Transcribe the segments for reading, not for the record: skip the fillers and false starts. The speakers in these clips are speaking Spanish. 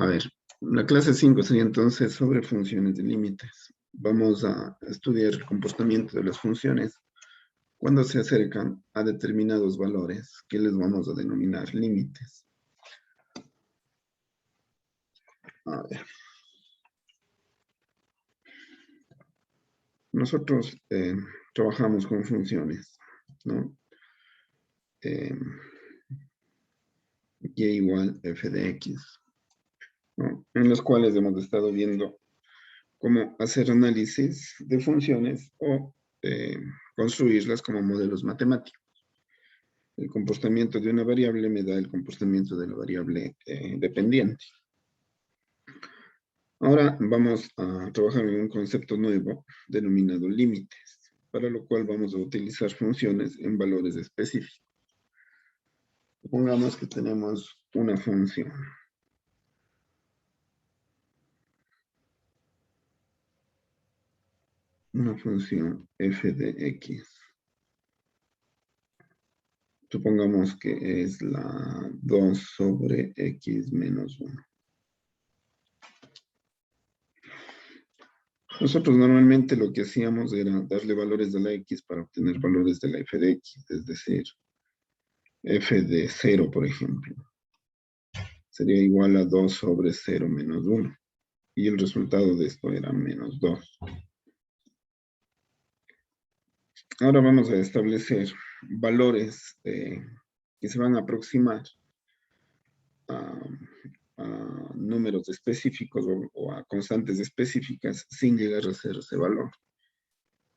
A ver, la clase 5 sería entonces sobre funciones de límites. Vamos a estudiar el comportamiento de las funciones cuando se acercan a determinados valores que les vamos a denominar límites. A ver. Nosotros trabajamos con funciones, ¿no? Y igual f de x, ¿no? En los cuales hemos estado viendo cómo hacer análisis de funciones o construirlas como modelos matemáticos. El comportamiento de una variable me da el comportamiento de la variable dependiente. Ahora vamos a trabajar en un concepto nuevo denominado límites, para lo cual vamos a utilizar funciones en valores específicos. Supongamos que tenemos una función. Una función f de x. Supongamos que es la 2 sobre x menos 1. Nosotros normalmente lo que hacíamos era darle valores de la x para obtener valores de la f de x, es decir, f de 0, por ejemplo, sería igual a 2 sobre 0 menos 1. Y el resultado de esto era menos 2. Ahora vamos a establecer valores que se van a aproximar a números específicos o a constantes específicas sin llegar a ser ese valor.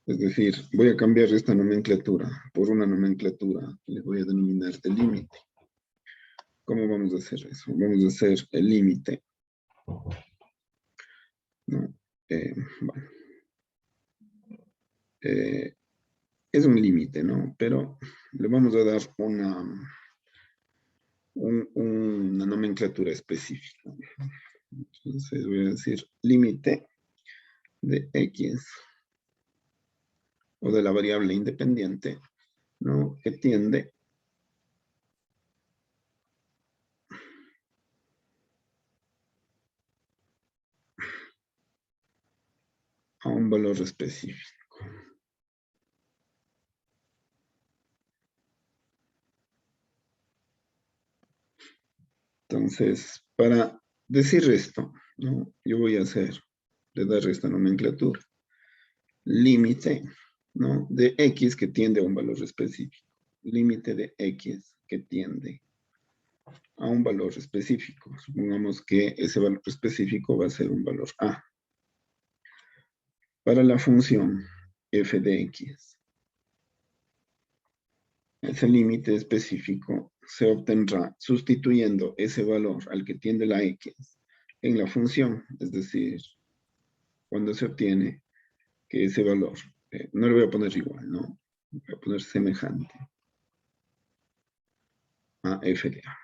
Es decir, voy a cambiar esta nomenclatura por una nomenclatura que le voy a denominar de límite. ¿Cómo vamos a hacer eso? Vamos a hacer el límite. ¿No? Bueno. Es un límite, ¿no? Pero le vamos a dar una nomenclatura específica. Entonces voy a decir límite de x o de la variable independiente, ¿no? Que tiende a un valor específico. Entonces, para decir esto, ¿no? Yo voy a dar esta nomenclatura. Límite, ¿no? De x que tiende a un valor específico. Límite de x que tiende a un valor específico. Supongamos que ese valor específico va a ser un valor a. Para la función f de x, ese límite específico se obtendrá sustituyendo ese valor al que tiende la x en la función, es decir, cuando se obtiene que ese valor, no le voy a poner igual, ¿no? Voy a poner semejante a f de a.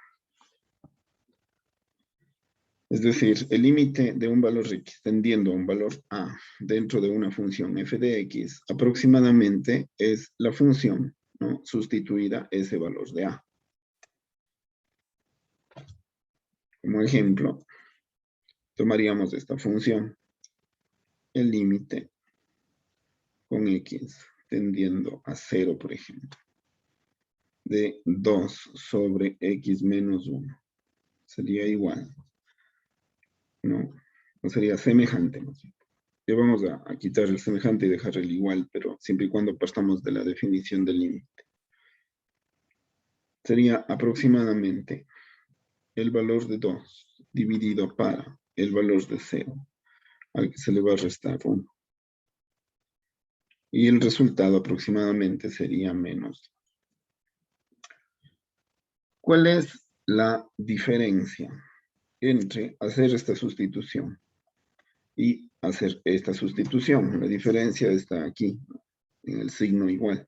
Es decir, el límite de un valor x tendiendo a un valor a dentro de una función f de x aproximadamente es la función, ¿no? Sustituida ese valor de a. Como ejemplo, tomaríamos esta función, el límite con x tendiendo a 0, por ejemplo, de 2 sobre x menos 1. Sería igual, ¿no? O sería semejante, ¿no? Ya vamos a quitar el semejante y dejar el igual, pero siempre y cuando partamos de la definición del límite. Sería aproximadamente el valor de 2 dividido para el valor de 0, al que se le va a restar 1. Y el resultado aproximadamente sería menos. ¿Cuál es la diferencia entre hacer esta sustitución y hacer esta sustitución? La diferencia está aquí, en el signo igual.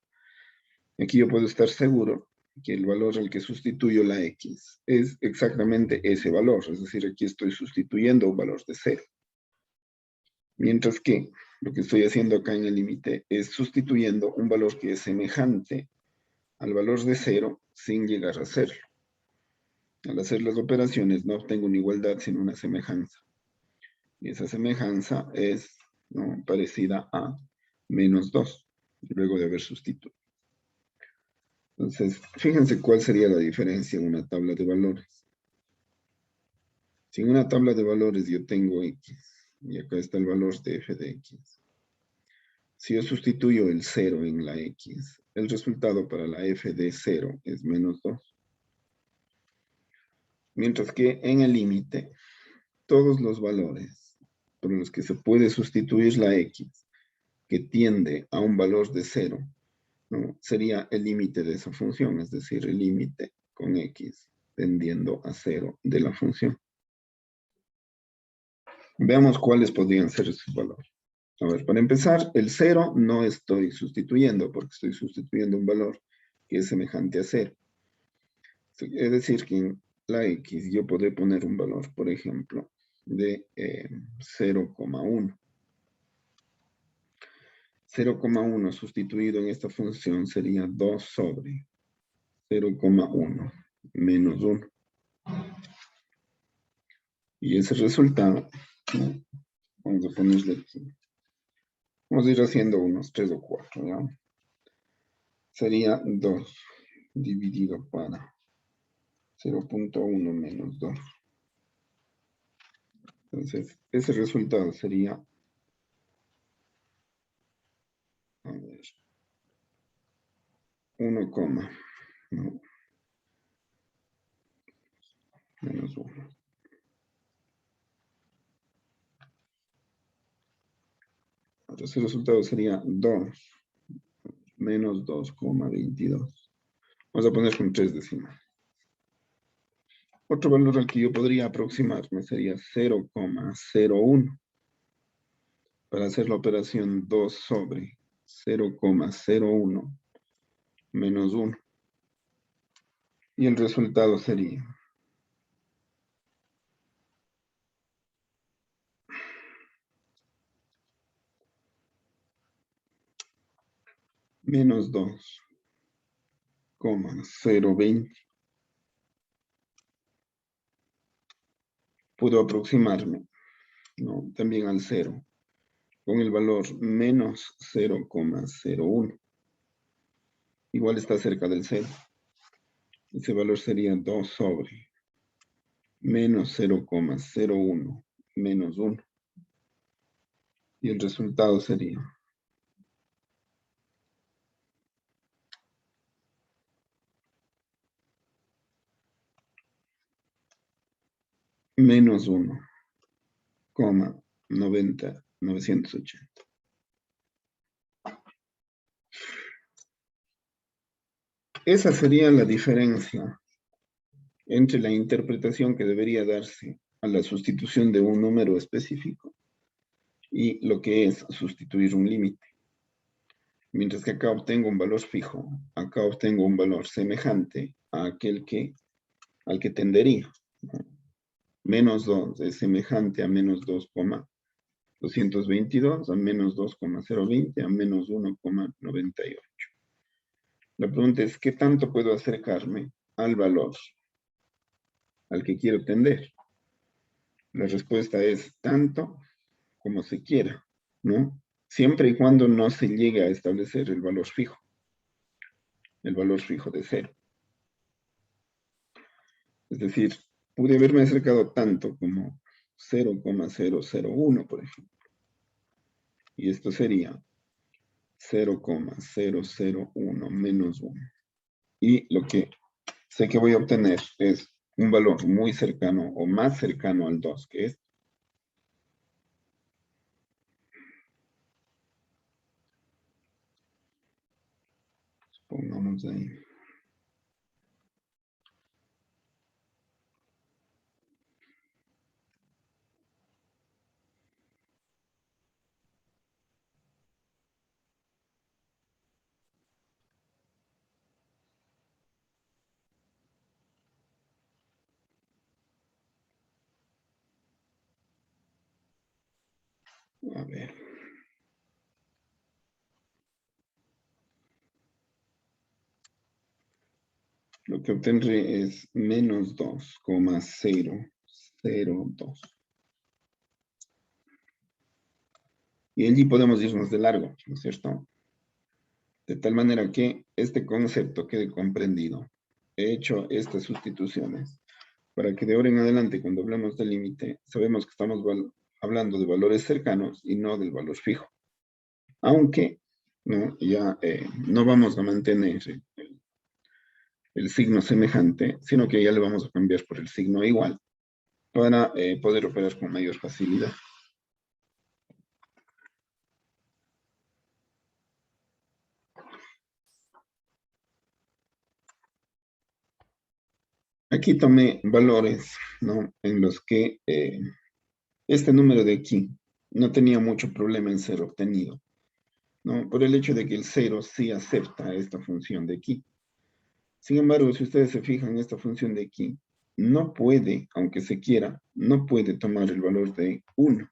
Aquí yo puedo estar seguro que el valor al que sustituyo la x es exactamente ese valor, es decir, aquí estoy sustituyendo un valor de 0. Mientras que lo que estoy haciendo acá en el límite es sustituyendo un valor que es semejante al valor de 0 sin llegar a serlo. Al hacer las operaciones no obtengo una igualdad, sino una semejanza. Y esa semejanza es, ¿no?, parecida a -2, luego de haber sustituido. Entonces, fíjense cuál sería la diferencia en una tabla de valores. Si en una tabla de valores yo tengo x, y acá está el valor de f de x. Si yo sustituyo el 0 en la x, el resultado para la f de 0 es -2. Mientras que en el límite, todos los valores por los que se puede sustituir la x, que tiende a un valor de 0, ¿no?, sería el límite de esa función, es decir, el límite con x tendiendo a 0 de la función. Veamos cuáles podrían ser esos valores. A ver, para empezar, el 0 no estoy sustituyendo, porque estoy sustituyendo un valor que es semejante a 0. Es decir, que en la x yo podré poner un valor, por ejemplo, de 0,1. 0,1 sustituido en esta función sería 2 sobre 0,1 menos 1. Y ese resultado, ¿no?, vamos a ponerle aquí. Vamos a ir haciendo unos 3 o 4, ¿ya? Sería 2 dividido para 0,1 menos 2. Entonces, ese resultado sería, a ver, 1, ¿no?, menos 1. Entonces, el resultado sería 2 menos 2,22. Vamos a poner con 3 decimales. Otro valor al que yo podría aproximarme sería 0,01. Para hacer la operación 2 sobre 0,01 menos 1. Y el resultado sería menos 2,020. Puedo aproximarme, ¿no?, también al 0 con el valor menos 0,01. Igual está cerca del 0. Ese valor sería 2 sobre menos 0,01 menos 1. Y el resultado sería menos 1,980. Esa sería la diferencia entre la interpretación que debería darse a la sustitución de un número específico y lo que es sustituir un límite. Mientras que acá obtengo un valor fijo, acá obtengo un valor semejante a aquel al que tendería, ¿no? Menos 2 es semejante a menos 2,222, a menos 2,020, a menos 1,98. La pregunta es, ¿qué tanto puedo acercarme al valor al que quiero tender? La respuesta es tanto como se quiera, ¿no? Siempre y cuando no se llegue a establecer el valor fijo de 0. Es decir, pude haberme acercado tanto como 0,001, por ejemplo. Y esto sería 0,001 menos 1. Y lo que sé que voy a obtener es un valor muy cercano o más cercano al 2, que es, pongamos ahí, a ver, lo que obtendré es menos 2,002. Y allí podemos irnos de largo, ¿no es cierto? De tal manera que este concepto quede comprendido. He hecho estas sustituciones para que de ahora en adelante, cuando hablamos del límite, sabemos que estamos hablando de valores cercanos y no del valor fijo. Aunque ¿no? Ya no vamos a mantener el signo semejante, sino que ya le vamos a cambiar por el signo igual para poder operar con mayor facilidad. Aquí tomé valores, ¿no? En los que este número de aquí no tenía mucho problema en ser obtenido, ¿no? Por el hecho de que el 0 sí acepta esta función de aquí. Sin embargo, si ustedes se fijan, esta función de aquí no puede, aunque se quiera, no puede tomar el valor de 1.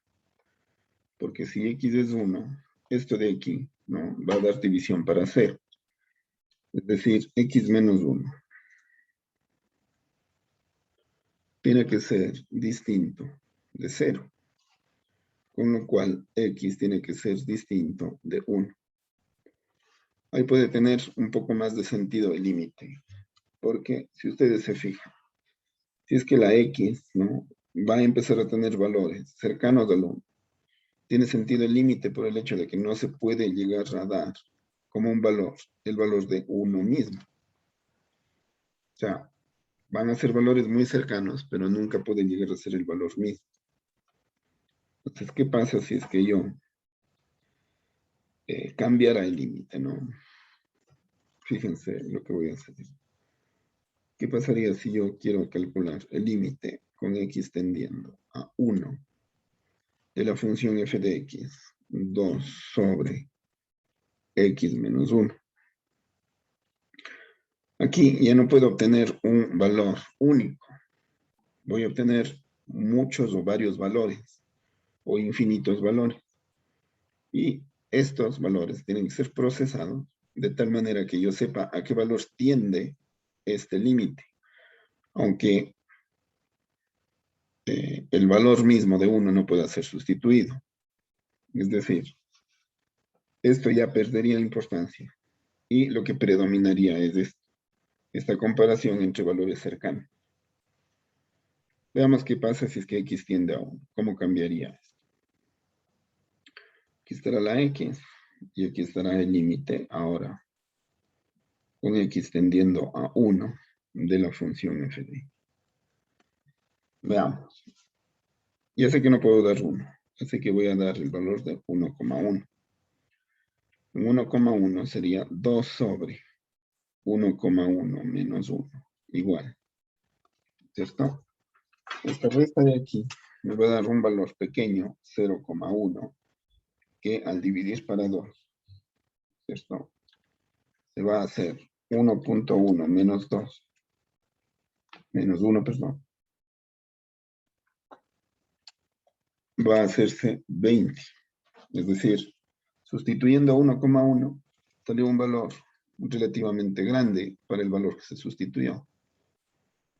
Porque si x es 1, esto de aquí, ¿no? Va a dar división para 0. Es decir, x menos 1 tiene que ser distinto de 0. Con lo cual, x tiene que ser distinto de 1. Ahí puede tener un poco más de sentido el límite. Porque si ustedes se fijan, si es que la x, ¿no? Va a empezar a tener valores cercanos al 1. Tiene sentido el límite por el hecho de que no se puede llegar a dar como un valor, el valor de 1 mismo. O sea, van a ser valores muy cercanos, pero nunca pueden llegar a ser el valor mismo. Entonces, ¿qué pasa si es que yo cambiara el límite, no? Fíjense lo que voy a hacer. ¿Qué pasaría si yo quiero calcular el límite con x tendiendo a 1 de la función f de x, 2 sobre x menos 1? Aquí ya no puedo obtener un valor único. Voy a obtener muchos o varios valores o infinitos valores. Y estos valores tienen que ser procesados de tal manera que yo sepa a qué valor tiende este límite. Aunque el valor mismo de 1 no pueda ser sustituido. Es decir, esto ya perdería importancia. Y lo que predominaría es esta comparación entre valores cercanos. Veamos qué pasa si es que x tiende a 1. ¿Cómo cambiaría esto? Aquí estará la x y aquí estará el límite ahora con x tendiendo a 1 de la función f de. Veamos. Ya sé que no puedo dar 1. Así que voy a dar el valor de 1,1. 1,1 sería 2 sobre 1,1 menos 1. Igual. ¿Cierto? Esta resta de aquí me va a dar un valor pequeño, 0,1, que al dividir para 2, ¿cierto? Se va a hacer 1,1 menos 2, menos 1, perdón. Va a hacerse 20. Es decir, sustituyendo a 1,1, salió un valor relativamente grande para el valor que se sustituyó.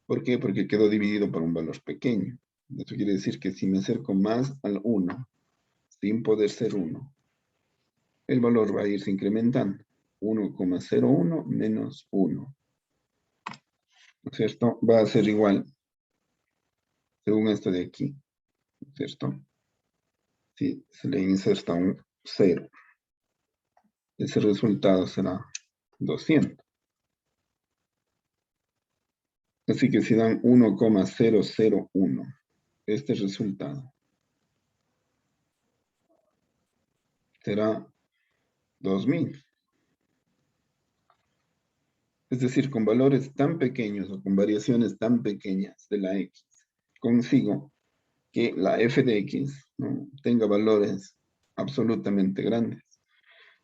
¿Por qué? Porque quedó dividido por un valor pequeño. Eso quiere decir que si me acerco más al 1, sin poder ser 1, el valor va a irse incrementando. 1,01 menos 1. ¿No es cierto? Va a ser igual, según esto de aquí. ¿No es cierto? Si se le inserta un 0, ese resultado será 200. Así que si dan 1,001, este resultado será 2000. Es decir, con valores tan pequeños o con variaciones tan pequeñas de la x, consigo que la f de x, ¿no?, tenga valores absolutamente grandes.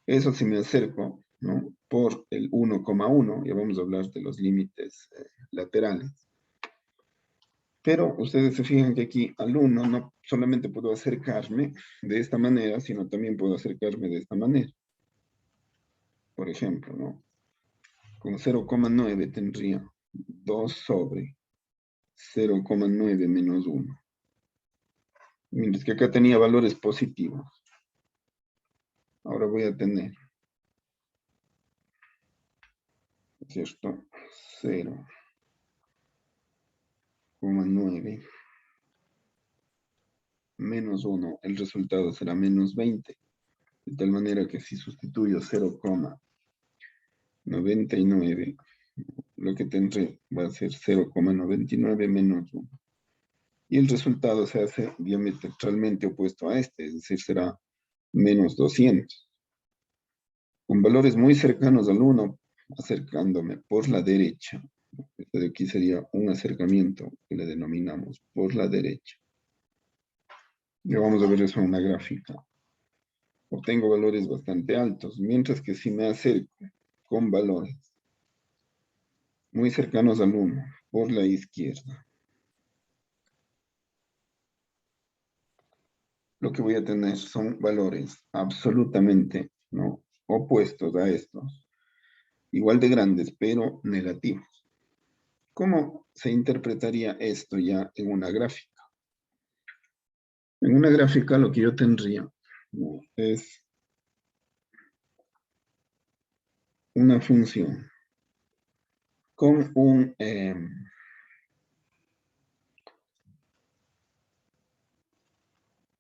Eso si me acerco, ¿no?, por el 1,1, ya vamos a hablar de los límites laterales. Pero ustedes se fijan que aquí al 1 no solamente puedo acercarme de esta manera, sino también puedo acercarme de esta manera. Por ejemplo, ¿no? Con 0,9 tendría 2 sobre 0,9 menos 1. Mientras que acá tenía valores positivos. Ahora voy a tener, ¿cierto? 0,9 menos 1. El resultado será menos 20. De tal manera que si sustituyo 0,99, lo que tendré va a ser 0,99 menos 1. Y el resultado se hace diametralmente opuesto a este, es decir, será menos 200. Con valores muy cercanos al 1, acercándome por la derecha. Este de aquí sería un acercamiento que le denominamos por la derecha. Ya vamos a ver eso en una gráfica. Obtengo valores bastante altos, mientras que si me acerco con valores muy cercanos al 1 por la izquierda, lo que voy a tener son valores absolutamente, ¿no?, opuestos a estos, igual de grandes, pero negativos. ¿Cómo se interpretaría esto ya en una gráfica? En una gráfica lo que yo tendría, ¿no?, es una función con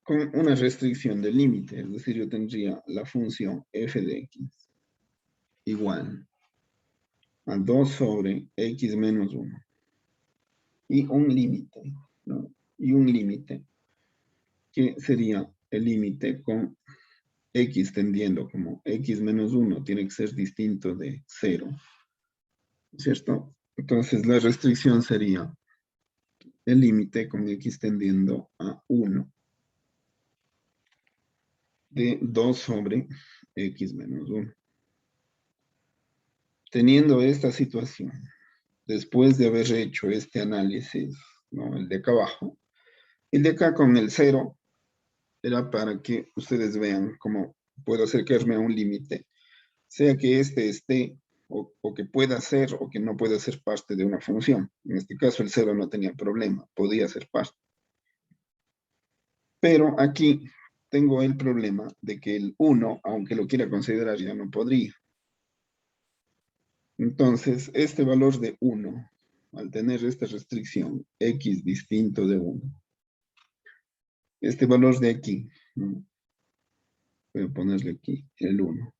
con una restricción del límite, es decir, yo tendría la función f de x igual a 2 sobre x menos 1 y un límite, ¿no? Y un límite que sería el límite con x tendiendo como x menos 1 tiene que ser distinto de 0, ¿cierto? Entonces la restricción sería el límite con x tendiendo a 1 de 2 sobre x menos 1. Teniendo esta situación, después de haber hecho este análisis, ¿no?, el de acá abajo, el de acá con el 0 era para que ustedes vean cómo puedo acercarme a un límite, sea que este esté o que pueda ser o que no pueda ser parte de una función. En este caso el 0 no tenía problema, podía ser parte. Pero aquí tengo el problema de que el 1, aunque lo quiera considerar, ya no podría. Entonces, este valor de 1, al tener esta restricción, x distinto de 1, este valor de aquí, ¿no?, voy a ponerle aquí el 1,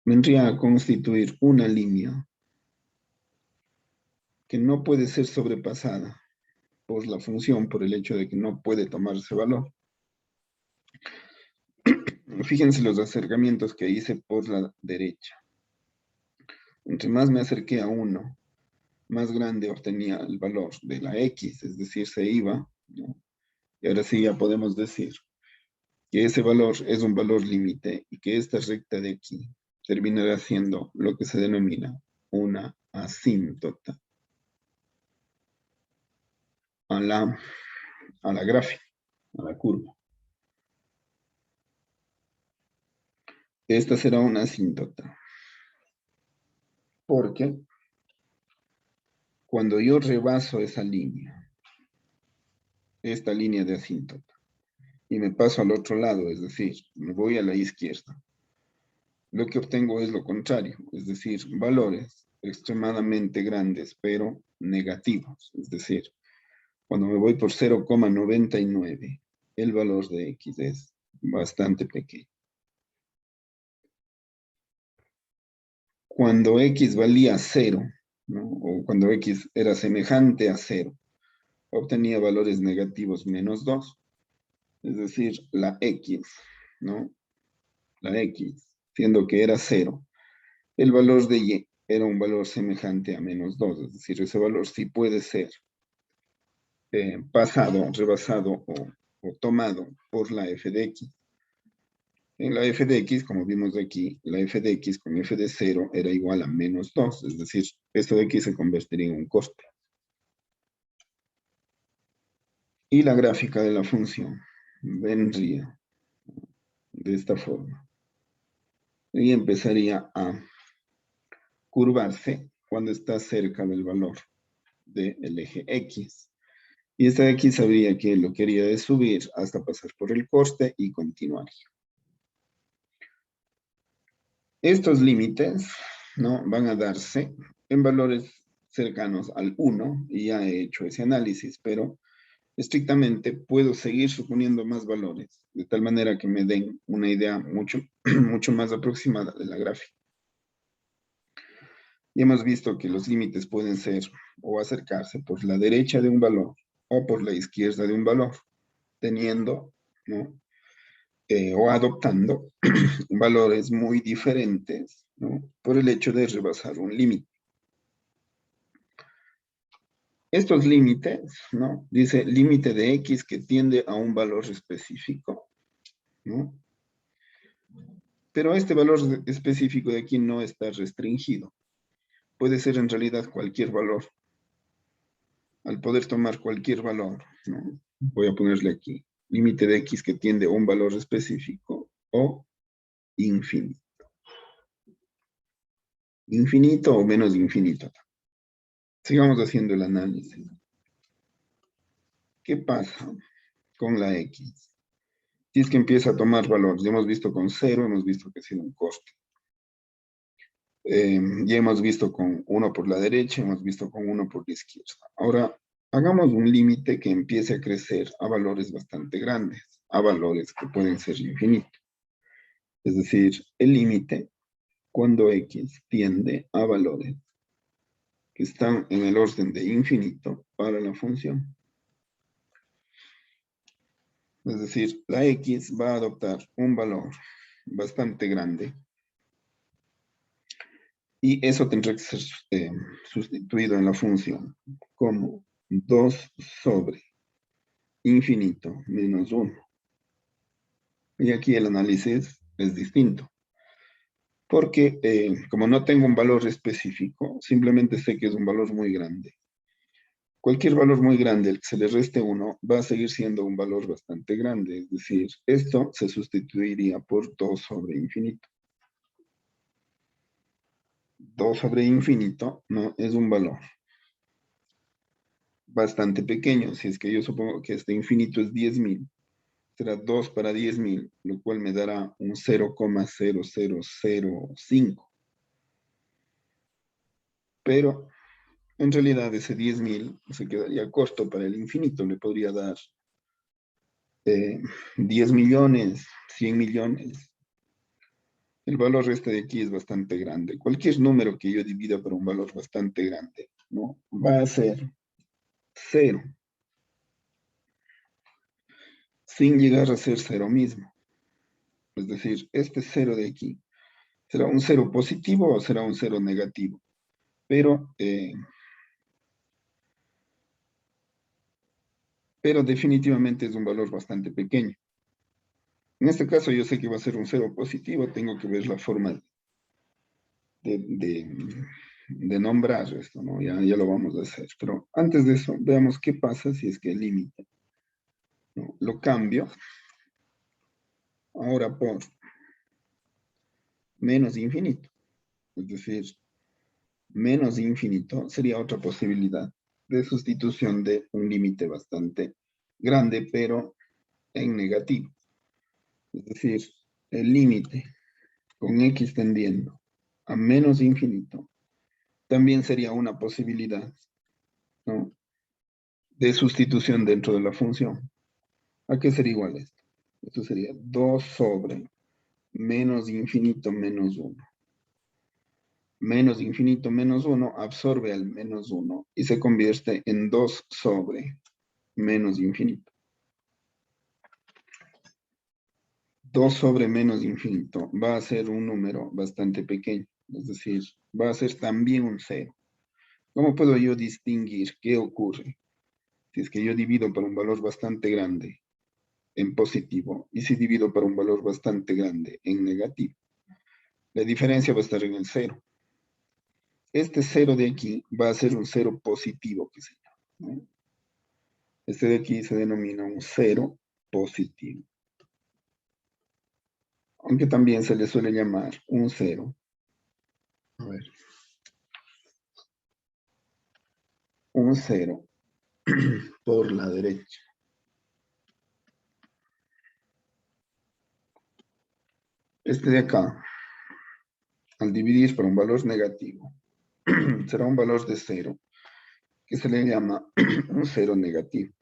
vendría a constituir una línea que no puede ser sobrepasada por la función, por el hecho de que no puede tomar ese valor. Fíjense los acercamientos que hice por la derecha. Entre más me acerqué a 1, más grande obtenía el valor de la x, es decir, se iba, ¿no? Y ahora sí ya podemos decir que ese valor es un valor límite y que esta recta de aquí terminará siendo lo que se denomina una asíntota a la gráfica, a la curva. Esta será una asíntota, porque cuando yo rebaso esa línea, esta línea de asíntota, y me paso al otro lado, es decir, me voy a la izquierda, lo que obtengo es lo contrario, es decir, valores extremadamente grandes, pero negativos. Es decir, cuando me voy por 0,99, el valor de x es bastante pequeño. Cuando x valía 0, ¿no?, o cuando x era semejante a 0, obtenía valores negativos menos 2. Es decir, la x, ¿no?, la x, siendo que era 0, el valor de y era un valor semejante a menos 2, es decir, ese valor sí puede ser pasado, rebasado o tomado por la f de x. En la f de x, como vimos aquí, la f de x con f de 0 era igual a menos 2, es decir, esto de aquí se convertiría en un coste. Y la gráfica de la función vendría de esta forma. Y empezaría a curvarse cuando está cerca del valor del eje X. Y esta de aquí sabría que lo quería de subir hasta pasar por el corte y continuar. Estos límites, ¿no?, van a darse en valores cercanos al 1, y ya he hecho ese análisis, pero estrictamente puedo seguir suponiendo más valores, de tal manera que me den una idea mucho, mucho más aproximada de la gráfica. Y hemos visto que los límites pueden ser o acercarse por la derecha de un valor o por la izquierda de un valor, teniendo, ¿no?, o adoptando valores muy diferentes, ¿no?, por el hecho de rebasar un límite. Estos límites, ¿no?, dice límite de X que tiende a un valor específico, ¿no? Pero este valor específico de aquí no está restringido. Puede ser en realidad cualquier valor. Al poder tomar cualquier valor, ¿no?, voy a ponerle aquí, límite de X que tiende a un valor específico o infinito. Infinito o menos infinito. Sigamos haciendo el análisis. ¿Qué pasa con la X? Si es que empieza a tomar valor, ya hemos visto con 0, hemos visto que ha sido un corte. Ya hemos visto con 1 por la derecha, hemos visto con 1 por la izquierda. Ahora, hagamos un límite que empiece a crecer a valores bastante grandes, a valores que pueden ser infinitos. Es decir, el límite cuando X tiende a valores que están en el orden de infinito para la función. Es decir, la X va a adoptar un valor bastante grande y eso tendrá que ser sustituido en la función como 2 sobre infinito menos 1. Y aquí el análisis es distinto. Porque como no tengo un valor específico, simplemente sé que es un valor muy grande. Cualquier valor muy grande al que se le reste 1 va a seguir siendo un valor bastante grande. Es decir, esto se sustituiría por 2 sobre infinito. 2 sobre infinito no es un valor bastante pequeño. Si es que yo supongo que este infinito es 10.000, será 2 para 10.000, lo cual me dará un 0,0005. Pero en realidad ese 10.000 se quedaría corto para el infinito. Le podría dar 10 millones, 100 millones. El valor este de aquí es bastante grande. Cualquier número que yo divida por un valor bastante grande, ¿no?, va a ser 0. Sin llegar a ser 0 mismo. Es decir, este 0 de aquí será un 0 positivo o será un 0 negativo. Pero definitivamente es un valor bastante pequeño. En este caso yo sé que va a ser un 0 positivo, tengo que ver la forma de nombrar esto, ¿no? Ya lo vamos a hacer. Pero antes de eso, veamos qué pasa si es que el límite, ¿no?, lo cambio ahora por menos infinito. Es decir, menos infinito sería otra posibilidad de sustitución de un límite bastante grande, pero en negativo. Es decir, el límite con X tendiendo a menos infinito también sería una posibilidad, ¿no?, de sustitución dentro de la función. ¿A qué sería igual esto? Esto sería 2 sobre menos infinito menos 1. Menos infinito menos 1 absorbe al menos 1 y se convierte en 2 sobre menos infinito. 2 sobre menos infinito va a ser un número bastante pequeño, es decir, va a ser también un 0. ¿Cómo puedo yo distinguir qué ocurre si es que yo divido por un valor bastante grande en positivo y si divido por un valor bastante grande en negativo? La diferencia va a estar en el 0. Este 0 de aquí va a ser un 0 positivo, que se llama, ¿no? Este de aquí se denomina un 0 positivo. Aunque también se le suele llamar un 0. A ver. un 0 por la derecha. Este de acá, al dividir por un valor negativo, será un valor de 0, que se le llama un 0 negativo.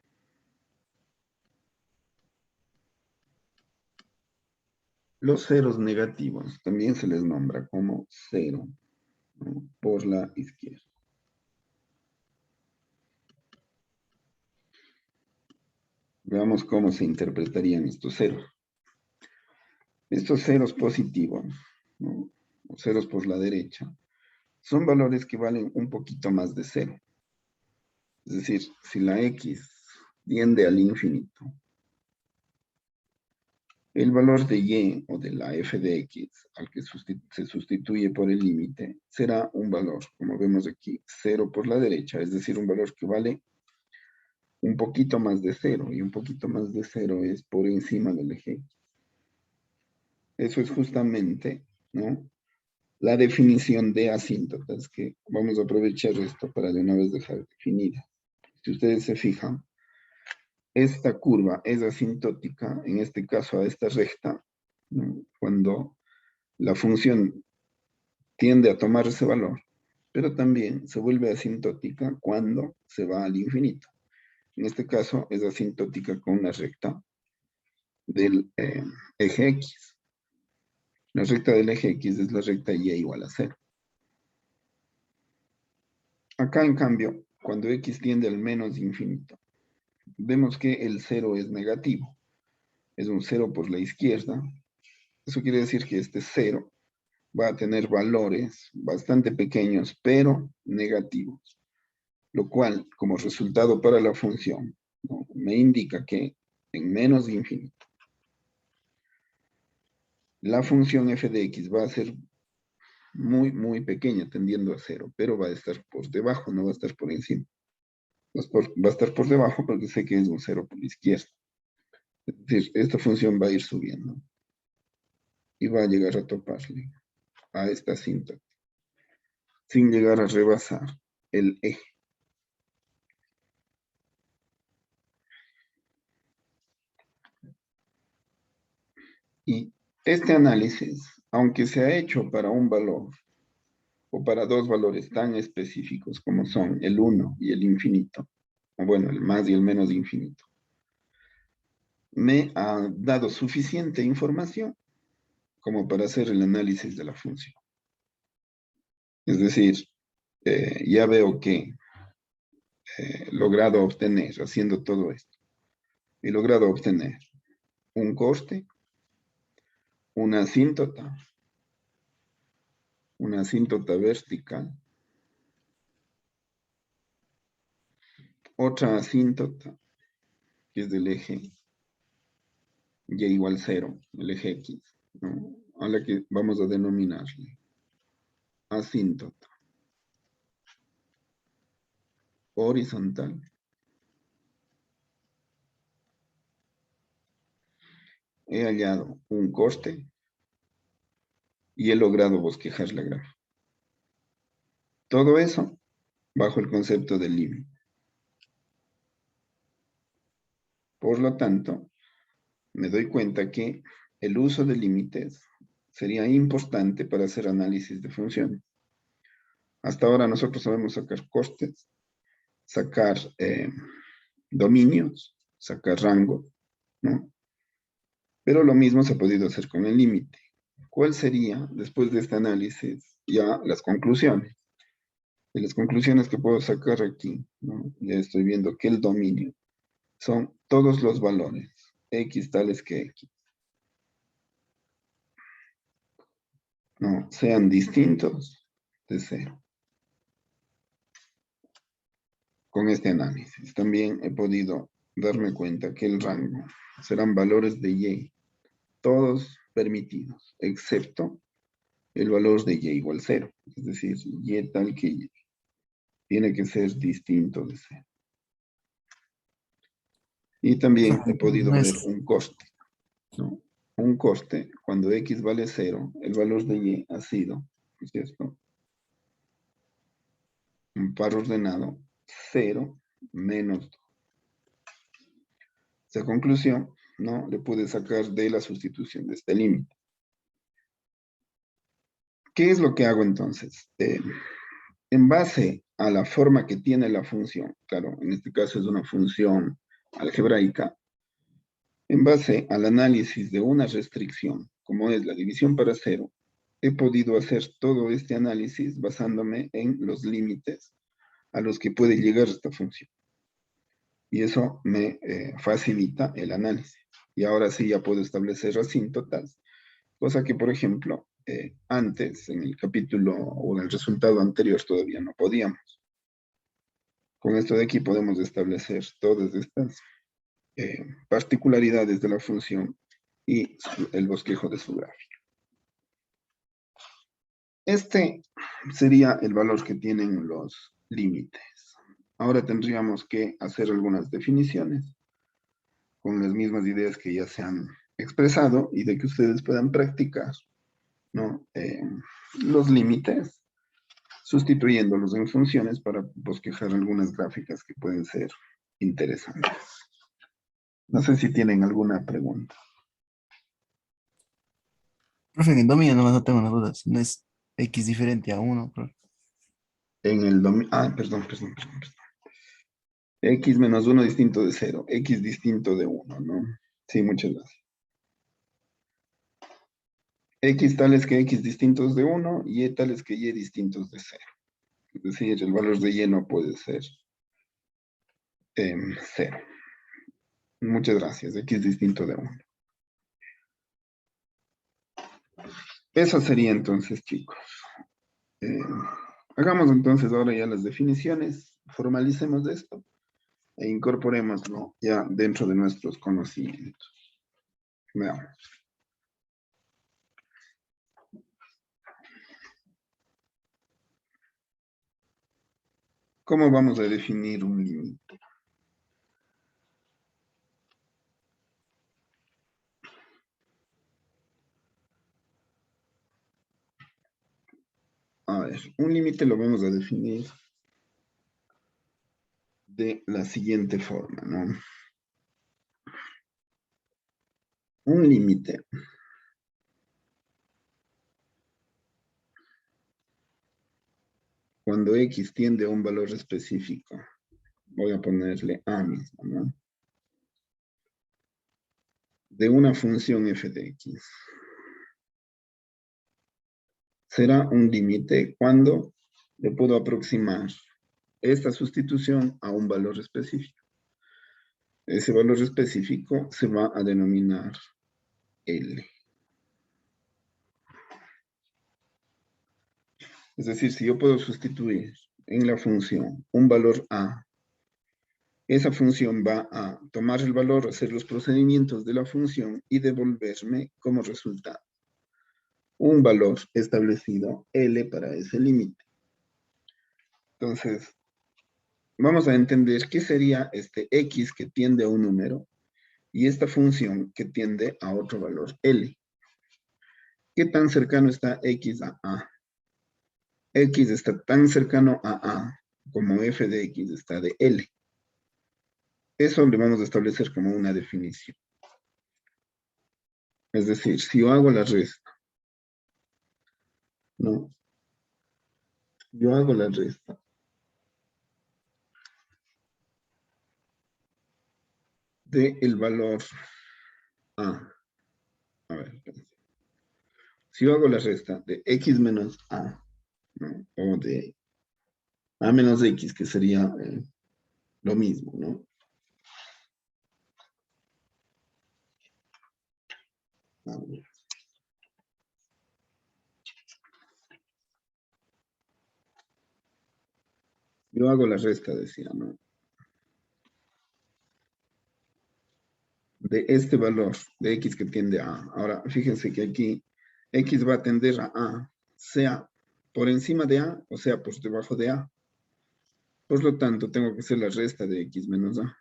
Los ceros negativos también se les nombra como 0, ¿no?, por la izquierda. Veamos cómo se interpretarían estos ceros. Estos ceros positivos, ¿no?, o ceros por la derecha, son valores que valen un poquito más de 0. Es decir, si la x tiende al infinito, el valor de y o de la f de x, al que se sustituye por el límite, será un valor, como vemos aquí, 0 por la derecha, es decir, un valor que vale un poquito más de 0, y un poquito más de 0 es por encima del eje X. Eso es justamente, ¿no?, la definición de asíntotas, que vamos a aprovechar esto para de una vez dejar definida. Si ustedes se fijan, esta curva es asintótica, en este caso a esta recta, ¿no?, cuando la función tiende a tomar ese valor, pero también se vuelve asintótica cuando se va al infinito. En este caso es asintótica con una recta del eje X. La recta del eje X es la recta y igual a 0. Acá, en cambio, cuando X tiende al menos infinito, vemos que el 0 es negativo. Es un 0 por la izquierda. Eso quiere decir que este 0 va a tener valores bastante pequeños, pero negativos. Lo cual, como resultado para la función, ¿no?, me indica que en menos de infinito, la función f de x va a ser muy, muy pequeña, tendiendo a 0, pero va a estar por debajo, no va a estar por encima. Va a estar por debajo porque sé que es un 0 por la izquierda. Es decir, esta función va a ir subiendo y va a llegar a toparle a esta cinta, sin llegar a rebasar el eje. Y este análisis, aunque se ha hecho para un valor o para dos valores tan específicos como son el 1 y el infinito, o bueno, el más y el menos infinito, me ha dado suficiente información como para hacer el análisis de la función. Es decir, ya veo que he logrado obtener, haciendo todo esto, he logrado obtener un coste, una asíntota vertical, otra asíntota, que es del eje y igual 0, el eje X, ¿no?, a la que vamos a denominarle asíntota horizontal. He hallado un coste y he logrado bosquejar la gráfica. Todo eso bajo el concepto del límite. Por lo tanto, me doy cuenta que el uso de límites sería importante para hacer análisis de funciones. Hasta ahora nosotros sabemos sacar costes, sacar dominios, sacar rango, ¿no? Pero lo mismo se ha podido hacer con el límite. ¿Cuál sería, después de este análisis, ya las conclusiones? De las conclusiones que puedo sacar aquí, ¿no? Ya estoy viendo que el dominio son todos los valores x tales que x, no sean distintos de 0. Con este análisis también he podido darme cuenta que el rango serán valores de y, todos permitidos, excepto el valor de y igual 0, es decir, y tal que y tiene que ser distinto de 0. Y también he podido ver un coste, ¿no? Un coste, cuando x vale 0, el valor de y ha sido, ¿no es cierto?, un par ordenado 0 menos 2. Esa conclusión, ¿no? Le pude sacar de la sustitución de este límite. ¿Qué es lo que hago entonces? En base a la forma que tiene la función, claro, en este caso es una función algebraica, en base al análisis de una restricción, como es la división para cero, he podido hacer todo este análisis basándome en los límites a los que puede llegar esta función. Y eso me facilita el análisis. Y ahora sí ya puedo establecer asíntotas, cosa que, por ejemplo, antes, en el capítulo o en el resultado anterior, todavía no podíamos. Con esto de aquí podemos establecer todas estas particularidades de la función y el bosquejo de su gráfica. Este sería el valor que tienen los límites. Ahora tendríamos que hacer algunas definiciones con las mismas ideas que ya se han expresado y de que ustedes puedan practicar, ¿no? Los límites, sustituyéndolos en funciones para bosquejar algunas gráficas que pueden ser interesantes. No sé si tienen alguna pregunta. Profe, en el dominio nomás no tengo una duda. Si no es x diferente a 1, profe. En el dominio, perdón. X menos 1 distinto de 0, X distinto de 1, ¿no? Sí, muchas gracias. X tales que X distintos de 1 y Y tales que Y distintos de 0. Es decir, el valor de Y no puede ser 0. Muchas gracias, X distinto de 1. Eso sería entonces, chicos. Hagamos entonces ahora ya las definiciones, formalicemos esto e incorporémoslo ya dentro de nuestros conocimientos. Veamos. ¿Cómo vamos a definir un límite? A ver, un límite lo vamos a definir de la siguiente forma, ¿no? Un límite cuando X tiende a un valor específico, voy a ponerle A mismo, ¿no? De una función f de X. Será un límite cuando le puedo aproximar esta sustitución a un valor específico. Ese valor específico se va a denominar L. Es decir, si yo puedo sustituir en la función un valor A, esa función va a tomar el valor, hacer los procedimientos de la función y devolverme como resultado un valor establecido L para ese límite. Entonces, vamos a entender qué sería este X que tiende a un número y esta función que tiende a otro valor L. ¿Qué tan cercano está X a A? X está tan cercano a A como f de X está de L. Eso le vamos a establecer como una definición. Es decir, si yo hago la resta, ¿no? Yo hago la resta del valor A. A ver, espérense. Si yo hago la resta de X menos A, ¿no? O de A menos X, que sería lo mismo, ¿no? A ver. Yo hago la resta, decía, ¿no? De este valor de X que tiende a A. Ahora, fíjense que aquí X va a tender a A, sea por encima de A o sea por debajo de A. Por lo tanto, tengo que hacer la resta de X menos A.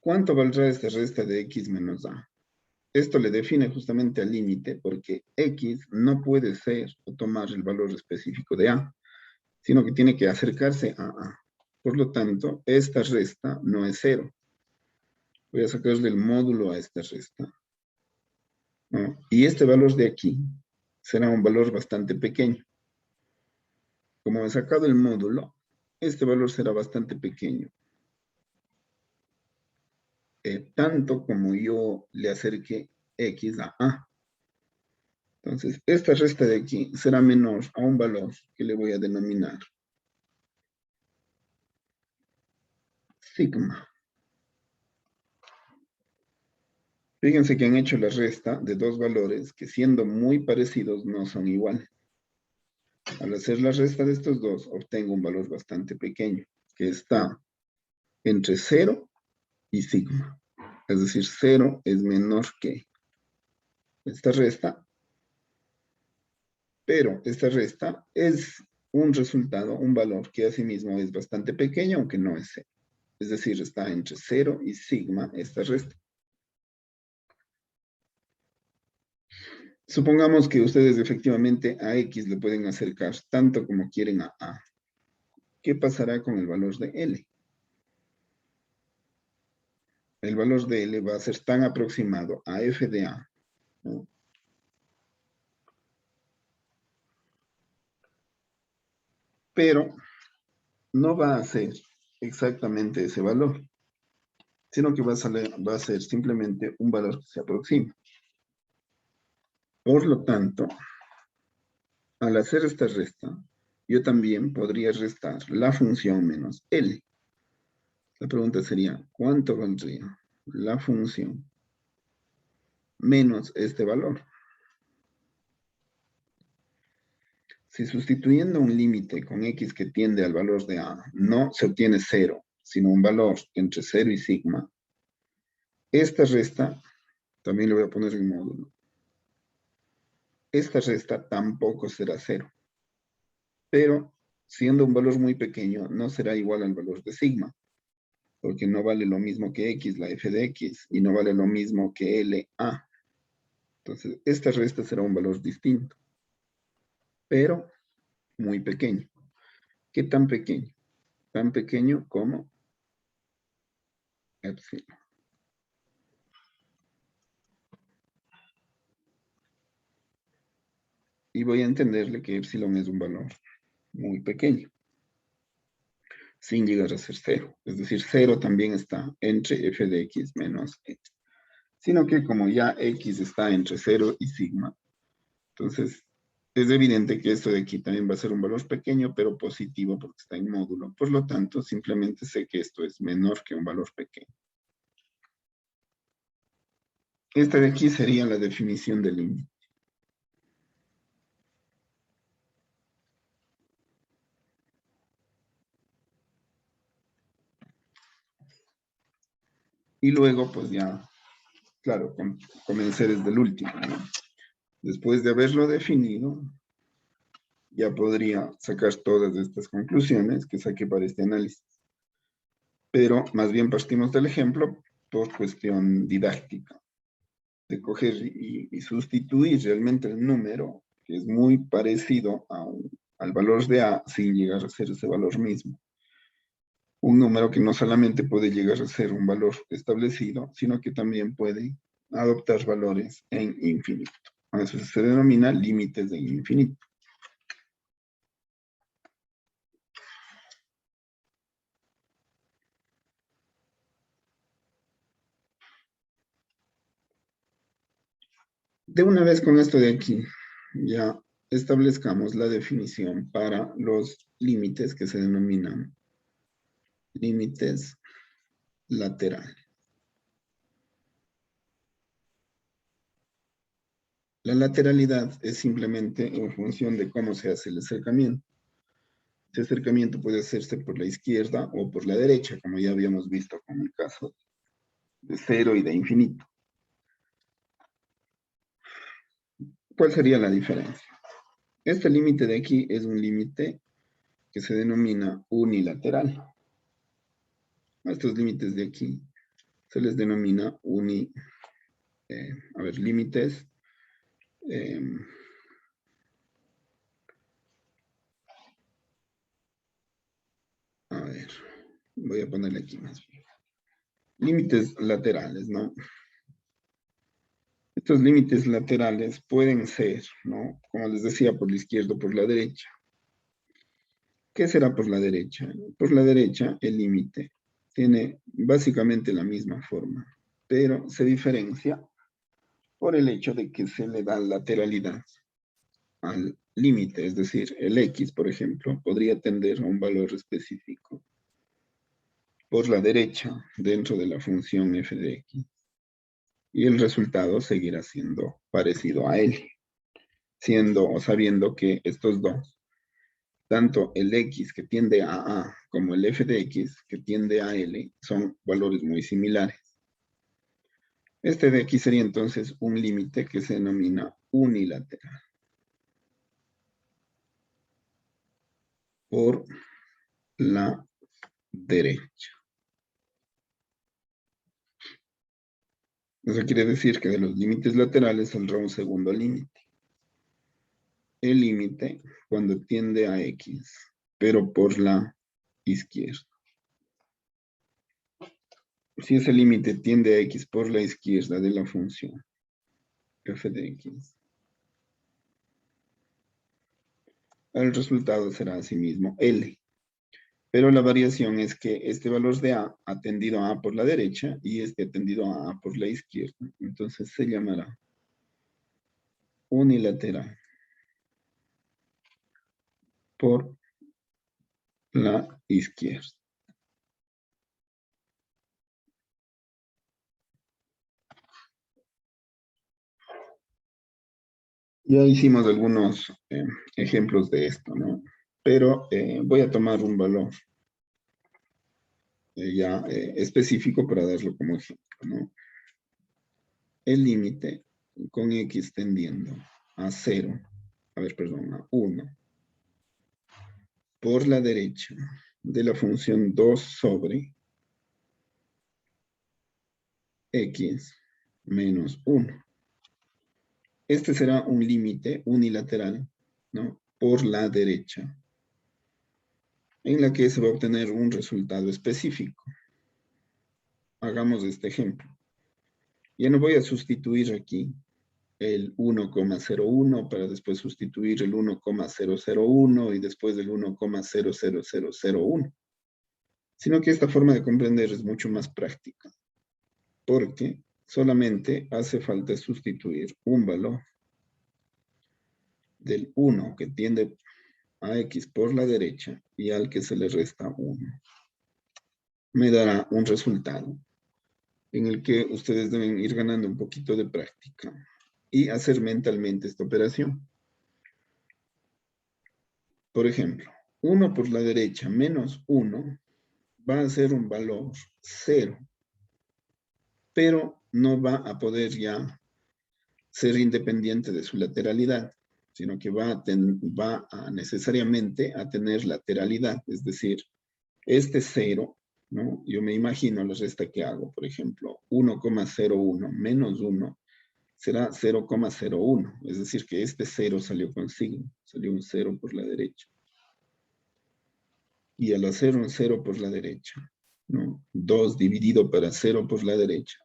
¿Cuánto valdrá esta resta de X menos A? Esto le define justamente al límite porque X no puede ser o tomar el valor específico de A. sino que tiene que acercarse a A. Por lo tanto, esta resta no es 0. Voy a sacarle el módulo a esta resta, ¿no? Y este valor de aquí será un valor bastante pequeño. Como he sacado el módulo, este valor será bastante pequeño. Tanto como yo le acerque X a A. Entonces, esta resta de aquí será menor a un valor que le voy a denominar sigma. Fíjense que han hecho la resta de dos valores que, siendo muy parecidos, no son iguales. Al hacer la resta de estos dos, obtengo un valor bastante pequeño, que está entre 0 y sigma. Es decir, 0 es menor que esta resta, pero esta resta es un resultado, un valor que asimismo es bastante pequeño, aunque no es 0. Es decir, está entre 0 y sigma esta resta. Supongamos que ustedes efectivamente a X le pueden acercar tanto como quieren a A. ¿Qué pasará con el valor de L? El valor de L va a ser tan aproximado a F de A, ¿no? Pero no va a ser exactamente ese valor, sino que va a ser simplemente un valor que se aproxima. Por lo tanto, al hacer esta resta, yo también podría restar la función menos L. La pregunta sería, ¿cuánto valdría la función menos este valor? Si sustituyendo un límite con X que tiende al valor de A, no se obtiene 0, sino un valor entre 0 y sigma, esta resta, también le voy a poner el módulo, esta resta tampoco será 0. Pero, siendo un valor muy pequeño, no será igual al valor de sigma, porque no vale lo mismo que X, la f de X, y no vale lo mismo que L, A. Entonces, esta resta será un valor distinto, pero muy pequeño. ¿Qué tan pequeño? Tan pequeño como epsilon. Y voy a entenderle que epsilon es un valor muy pequeño, sin llegar a ser 0. Es decir, 0 también está entre f de x menos x. Sino que como ya x está entre 0 y sigma, entonces es evidente que esto de aquí también va a ser un valor pequeño, pero positivo porque está en módulo. Por lo tanto, simplemente sé que esto es menor que un valor pequeño. Esta de aquí sería la definición del límite. Y luego, pues ya, claro, comencé desde el último, ¿no? Después de haberlo definido, ya podría sacar todas estas conclusiones que saqué para este análisis. Pero más bien partimos del ejemplo por cuestión didáctica, de coger y sustituir realmente el número, que es muy parecido al valor de A, sin llegar a ser ese valor mismo. Un número que no solamente puede llegar a ser un valor establecido, sino que también puede adoptar valores en infinito. A eso se denomina límites de infinito. De una vez con esto de aquí, ya establezcamos la definición para los límites que se denominan límites laterales. La lateralidad es simplemente en función de cómo se hace el acercamiento. Ese acercamiento puede hacerse por la izquierda o por la derecha, como ya habíamos visto con el caso de 0 y de infinito. ¿Cuál sería la diferencia? Este límite de aquí es un límite que se denomina unilateral. A estos límites de aquí se les denomina límites A ver, voy a ponerle aquí más bien. Límites laterales, ¿no? Estos límites laterales pueden ser, ¿no? Como les decía, por la izquierda o por la derecha. ¿Qué será por la derecha? Por la derecha, el límite tiene básicamente la misma forma, pero se diferencia por el hecho de que se le da lateralidad al límite, es decir, el x, por ejemplo, podría tender a un valor específico por la derecha dentro de la función f de x, y el resultado seguirá siendo parecido a L, siendo o sabiendo que estos dos, tanto el x que tiende a A como el f de x que tiende a L, son valores muy similares. Este de aquí sería entonces un límite que se denomina unilateral por la derecha. Eso quiere decir que de los límites laterales saldrá un segundo límite. El límite cuando tiende a x, pero por la izquierda. Si ese límite tiende a x por la izquierda de la función f de x, el resultado será asimismo L. Pero la variación es que este valor de A ha tendido a A por la derecha y este ha tendido a A por la izquierda. Entonces se llamará unilateral por la izquierda. Ya hicimos algunos ejemplos de esto, ¿no? Pero voy a tomar un valor específico para darlo como ejemplo, ¿no? El límite con x tendiendo a 0, a 1, por la derecha de la función 2 sobre x menos 1. Este será un límite unilateral, ¿no? Por la derecha, en la que se va a obtener un resultado específico. Hagamos este ejemplo. Ya no voy a sustituir aquí el 1,01 para después sustituir el 1,001 y después el 1,00001, sino que esta forma de comprender es mucho más práctica, porque solamente hace falta sustituir un valor del 1 que tiende a x por la derecha y al que se le resta 1. Me dará un resultado en el que ustedes deben ir ganando un poquito de práctica y hacer mentalmente esta operación. Por ejemplo, 1 por la derecha menos 1 va a ser un valor 0, pero no va a poder ya ser independiente de su lateralidad, sino que va a necesariamente a tener lateralidad, es decir, este 0, ¿no? Yo me imagino la resta que hago, por ejemplo, 1,01 menos 1 será 0,01, es decir, que este 0 salió con signo, salió un 0 por la derecha. Y al hacer un 0 por la derecha, ¿no? 2 dividido para 0 por la derecha,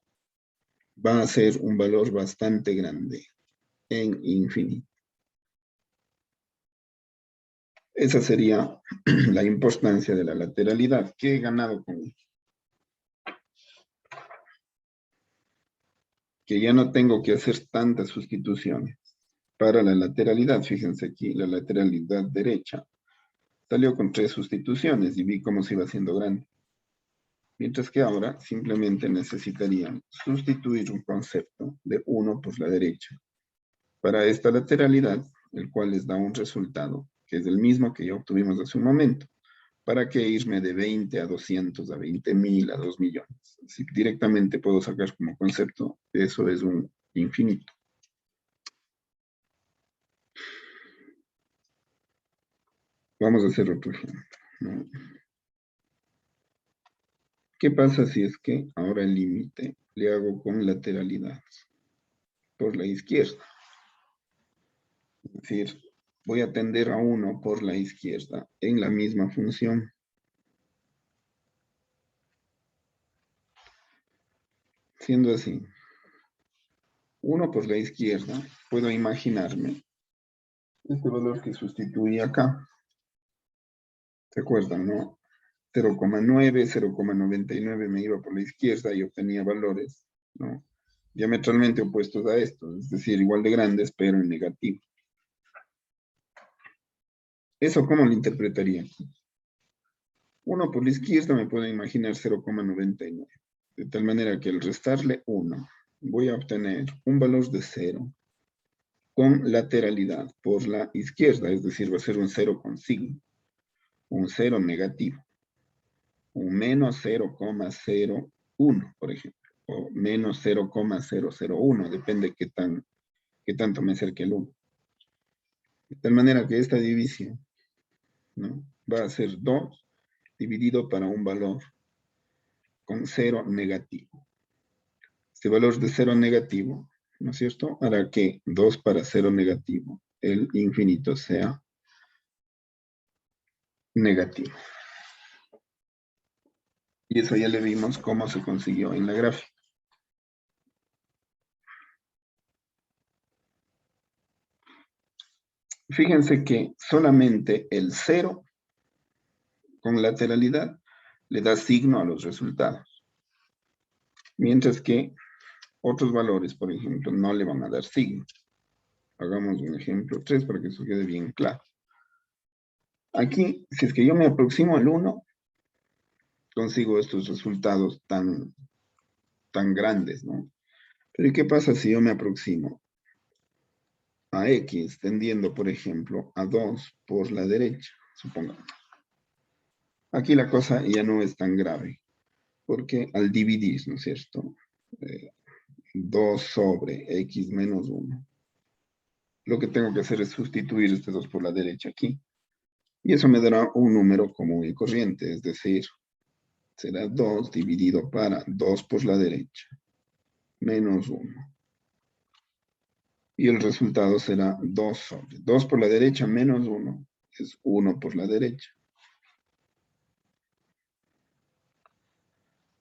va a ser un valor bastante grande en infinito. Esa sería la importancia de la lateralidad. ¿Qué he ganado con esto? Que ya no tengo que hacer tantas sustituciones. Para la lateralidad, fíjense aquí, la lateralidad derecha salió con 3 sustituciones y vi cómo se iba haciendo grande. Mientras que ahora simplemente necesitarían sustituir un concepto de 1 por la derecha para esta lateralidad, el cual les da un resultado que es el mismo que ya obtuvimos hace un momento. ¿Para qué irme de 20 a 200, a 20.000, a 2 millones? Así que directamente puedo sacar como concepto, eso es un infinito. Vamos a hacer otro ejemplo, ¿no? ¿Qué pasa si es que ahora el límite le hago con lateralidad por la izquierda? Es decir, voy a tender a 1 por la izquierda en la misma función. Siendo así, 1 por la izquierda, puedo imaginarme este valor que sustituye acá. ¿Se acuerdan, no? 0,9, 0,99 me iba por la izquierda y obtenía valores, ¿no? Diametralmente opuestos a estos, es decir, igual de grandes, pero en negativo. ¿Eso cómo lo interpretaría aquí? 1 por la izquierda me puedo imaginar 0,99. De tal manera que al restarle 1, voy a obtener un valor de 0 con lateralidad por la izquierda, es decir, va a ser un 0 con signo, un 0 negativo, un menos 0,01, por ejemplo, o menos 0,001, depende qué tanto me acerque el 1. De tal manera que esta división, ¿no?, va a ser 2 dividido para un valor con 0 negativo. Este valor de 0 negativo, ¿no es cierto?, hará que 2 para 0 negativo, el infinito sea negativo. Y eso ya le vimos cómo se consiguió en la gráfica. Fíjense que solamente el 0 con lateralidad le da signo a los resultados. Mientras que otros valores, por ejemplo, no le van a dar signo. Hagamos un ejemplo 3 para que eso quede bien claro. Aquí, si es que yo me aproximo al 1, consigo estos resultados tan grandes, ¿no? Pero ¿y qué pasa si yo me aproximo a x tendiendo, por ejemplo, a 2 por la derecha, supongamos? Aquí la cosa ya no es tan grave, porque al dividir, ¿no es cierto?, 2 sobre x menos 1, lo que tengo que hacer es sustituir este 2 por la derecha aquí. Y eso me dará un número común y corriente, es decir, será 2 dividido para 2 por la derecha, menos 1. Y el resultado será 2 sobre 2 por la derecha menos 1, es 1 por la derecha.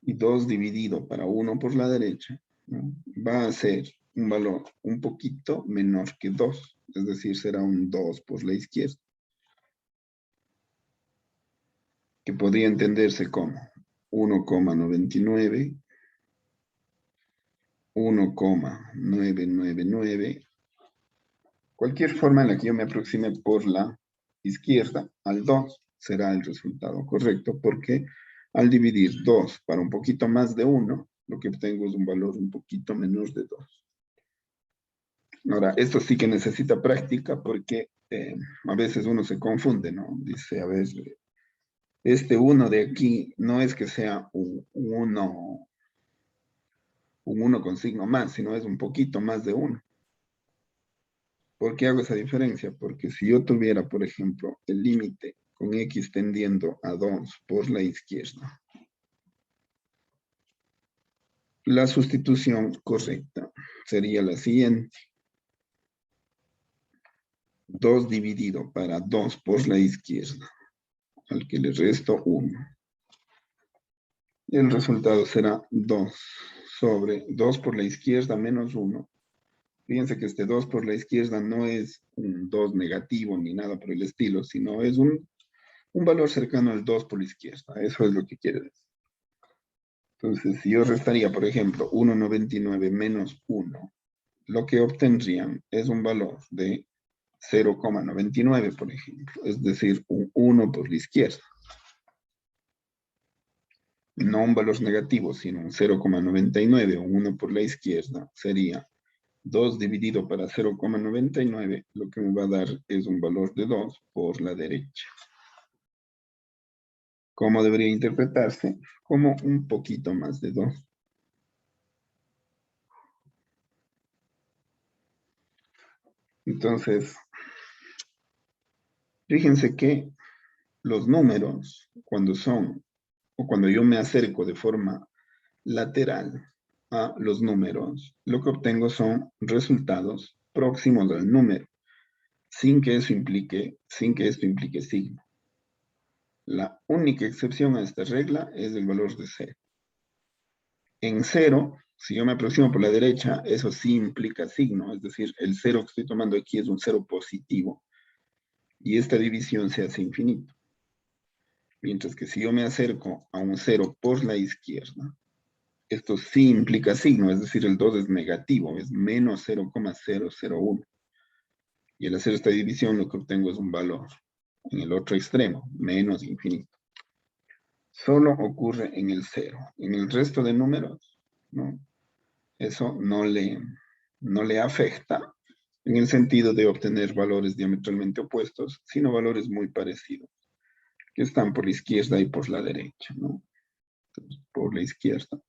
Y 2 dividido para 1 por la derecha, ¿no?, va a ser un valor un poquito menor que 2, es decir, será un 2 por la izquierda, que podría entenderse como 1,99, 1,999, cualquier forma en la que yo me aproxime por la izquierda al 2 será el resultado correcto, porque al dividir 2 para un poquito más de 1, lo que obtengo es un valor un poquito menor de 2. Ahora, esto sí que necesita práctica porque a veces uno se confunde, ¿no? Dice, a ver, este 1 de aquí no es que sea un 1 con signo más, sino es un poquito más de 1. ¿Por qué hago esa diferencia? Porque si yo tuviera, por ejemplo, el límite con x tendiendo a 2 por la izquierda, la sustitución correcta sería la siguiente. 2 dividido para 2 por la izquierda, al que le resto 1. Y el resultado será 2 sobre 2 por la izquierda menos 1. Fíjense que este 2 por la izquierda no es un 2 negativo ni nada por el estilo, sino es un valor cercano al 2 por la izquierda. Eso es lo que quiere decir. Entonces, si yo restaría, por ejemplo, 1,99 menos 1, lo que obtendrían es un valor de 0,99, por ejemplo, es decir, un 1 por la izquierda. No un valor negativo, sino un 0,99, un 1 por la izquierda, sería 2 dividido para 0,99, lo que me va a dar es un valor de 2 por la derecha. ¿Cómo debería interpretarse? Como un poquito más de 2. Entonces, fíjense que los números, cuando son, o cuando yo me acerco de forma lateral a los números, lo que obtengo son resultados próximos al número, sin que esto implique signo. La única excepción a esta regla es el valor de 0. En 0, Si yo me aproximo por la derecha, eso sí implica signo, es decir, el cero que estoy tomando aquí es un cero positivo, y esta división se hace infinito. Mientras que si yo me acerco a un cero por la izquierda, esto sí implica signo, es decir, el 2 es negativo, es menos 0,001. Y al hacer esta división lo que obtengo es un valor en el otro extremo, menos infinito. Solo ocurre en el cero. En el resto de números, ¿no? Eso no le afecta en el sentido de obtener valores diametralmente opuestos, sino valores muy parecidos, que están por la izquierda y por la derecha, ¿no? Entonces, por la izquierda.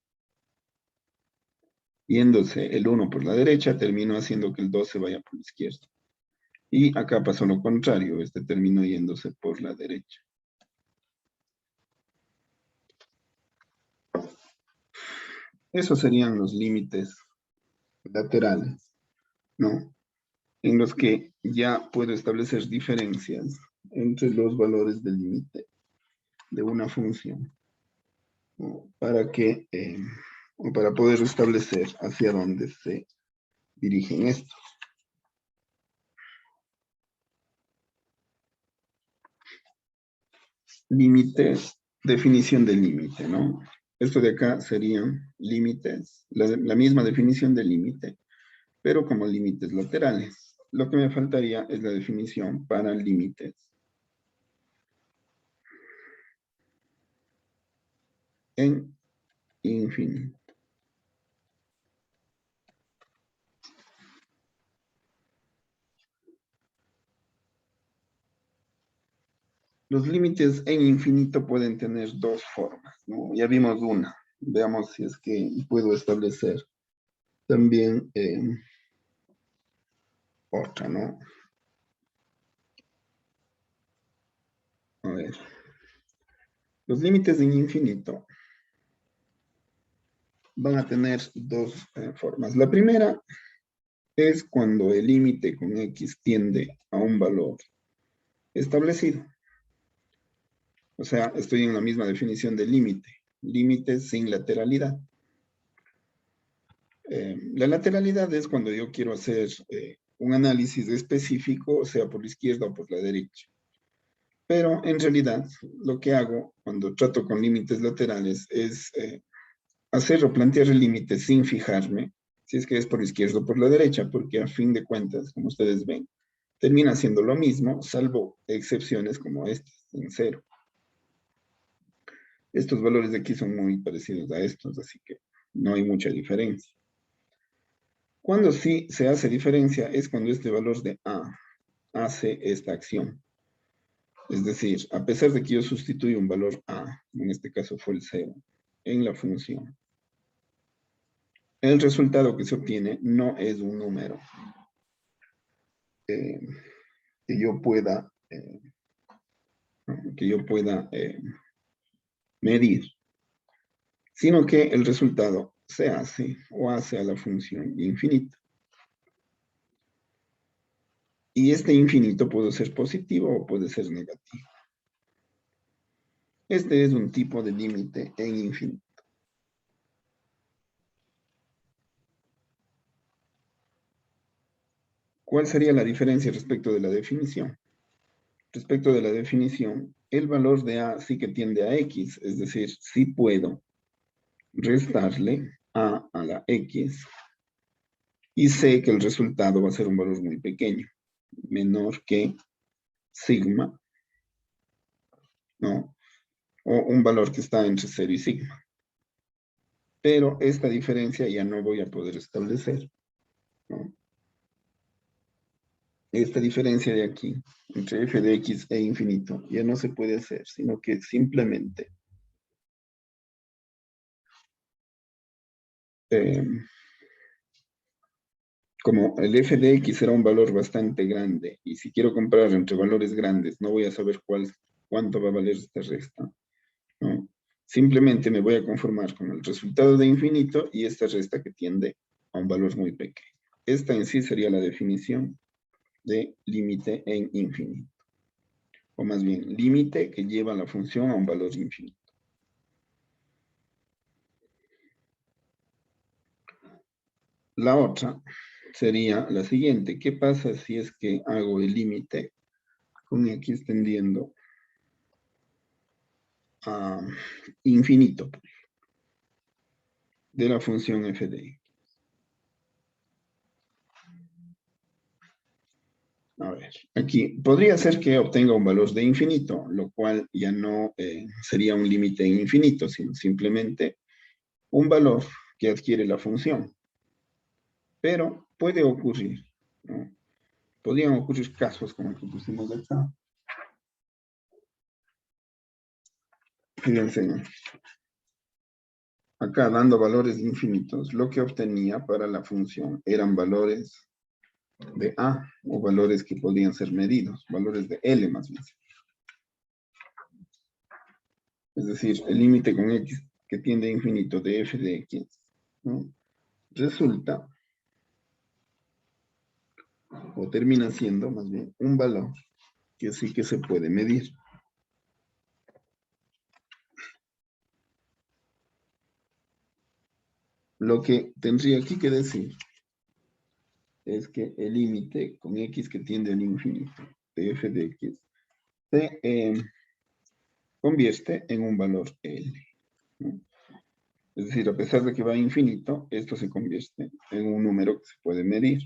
Yéndose el 1 por la derecha, termino haciendo que el 2 se vaya por la izquierda. Y acá pasó lo contrario, este terminó yéndose por la derecha. Esos serían los límites laterales, ¿no? En los que ya puedo establecer diferencias entre los valores del límite de una función, ¿no? Para poder establecer hacia dónde se dirigen estos. Límites, definición de límite, ¿no? Esto de acá serían límites, la misma definición de límite, pero como límites laterales. Lo que me faltaría es la definición para límites en infinito. Los límites en infinito pueden tener dos formas, ¿no? Ya vimos una. Veamos si es que puedo establecer también otra, ¿no? A ver. Los límites en infinito van a tener dos formas. La primera es cuando el límite con x tiende a un valor establecido. O sea, estoy en la misma definición de límite. Límite sin lateralidad. La lateralidad es cuando yo quiero hacer un análisis específico, sea por la izquierda o por la derecha. Pero en realidad lo que hago cuando trato con límites laterales es hacer o plantear el límite sin fijarme si es que es por la izquierda o por la derecha, porque a fin de cuentas, como ustedes ven, termina siendo lo mismo, salvo excepciones como estas, en cero. Estos valores de aquí son muy parecidos a estos, así que no hay mucha diferencia. Cuando sí se hace diferencia es cuando este valor de A hace esta acción. Es decir, a pesar de que yo sustituyo un valor A, en este caso fue el 0, en la función, el resultado que se obtiene no es un número que yo pueda, medir, sino que el resultado se hace o hace a la función infinita. Y este infinito puede ser positivo o puede ser negativo. Este es un tipo de límite en infinito. ¿Cuál sería la diferencia respecto de la definición? Respecto de la definición, el valor de A sí que tiende a X, es decir, sí puedo restarle A a la X y sé que el resultado va a ser un valor muy pequeño, menor que sigma, ¿no? O un valor que está entre 0 y sigma. Pero esta diferencia ya no voy a poder establecer, ¿no? Esta diferencia de aquí, entre f de x e infinito, ya no se puede hacer, sino que simplemente como el f de x será un valor bastante grande, y si quiero comprar entre valores grandes, no voy a saber cuánto va a valer esta resta, ¿no? Simplemente me voy a conformar con el resultado de infinito y esta resta que tiende a un valor muy pequeño. Esta en sí sería la definición de límite en infinito. O más bien, límite que lleva la función a un valor infinito. La otra sería la siguiente. ¿Qué pasa si es que hago el límite con x tendiendo a infinito de la función f de x? A ver, aquí podría ser que obtenga un valor de infinito, lo cual ya no sería un límite infinito, sino simplemente un valor que adquiere la función. Pero puede ocurrir, ¿no? Podrían ocurrir casos como el que pusimos acá. Fíjense, acá dando valores infinitos, lo que obtenía para la función eran valores de A, o valores que podían ser medidos, valores de L más bien. Es decir, el límite con X que tiende a infinito de f de X, ¿no? Resulta, o termina siendo más bien, un valor que sí que se puede medir. Lo que tendría aquí que decir es que el límite con X que tiende al infinito de f de X se convierte en un valor L, ¿no? Es decir, a pesar de que va a infinito, esto se convierte en un número que se puede medir.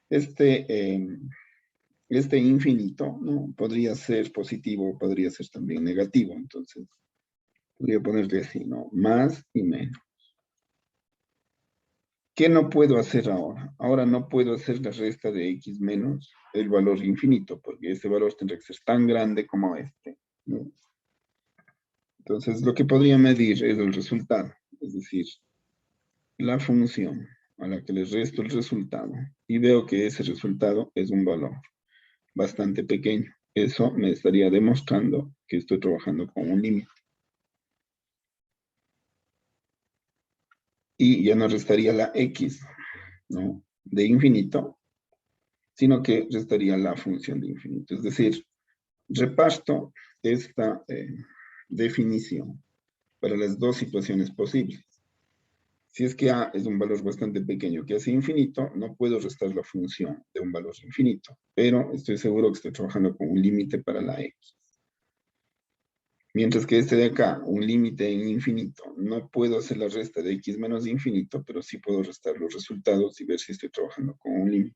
Este infinito, ¿no? Podría ser positivo, podría ser también negativo. Entonces, podría ponerle así, ¿no? Más y menos. ¿Qué no puedo hacer ahora? Ahora no puedo hacer la resta de x menos el valor infinito, porque ese valor tendría que ser tan grande como este, ¿no? Entonces, lo que podría medir es el resultado, es decir, la función a la que le resto el resultado y veo que ese resultado es un valor bastante pequeño. Eso me estaría demostrando que estoy trabajando con un límite. Y ya no restaría la x, ¿no?, de infinito, sino que restaría la función de infinito. Es decir, reparto esta definición para las dos situaciones posibles. Si es que A es un valor bastante pequeño que hace infinito, no puedo restar la función de un valor infinito, pero estoy seguro que estoy trabajando con un límite para la x. Mientras que este de acá, un límite en infinito, no puedo hacer la resta de x menos infinito, pero sí puedo restar los resultados y ver si estoy trabajando con un límite.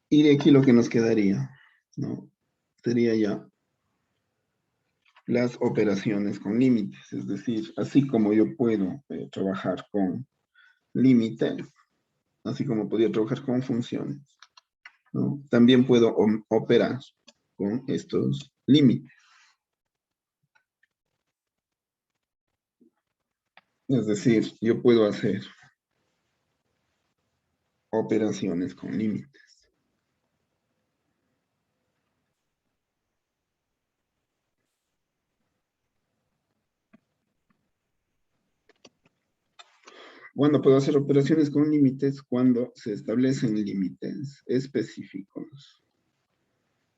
Y de aquí lo que nos quedaría, ¿no?, sería ya las operaciones con límites. Es decir, así como yo puedo trabajar con límites, así como podría trabajar con funciones, ¿no?, también puedo operar con estos límites. Es decir, yo puedo hacer operaciones con límites. Bueno, puedo hacer operaciones con límites cuando se establecen límites específicos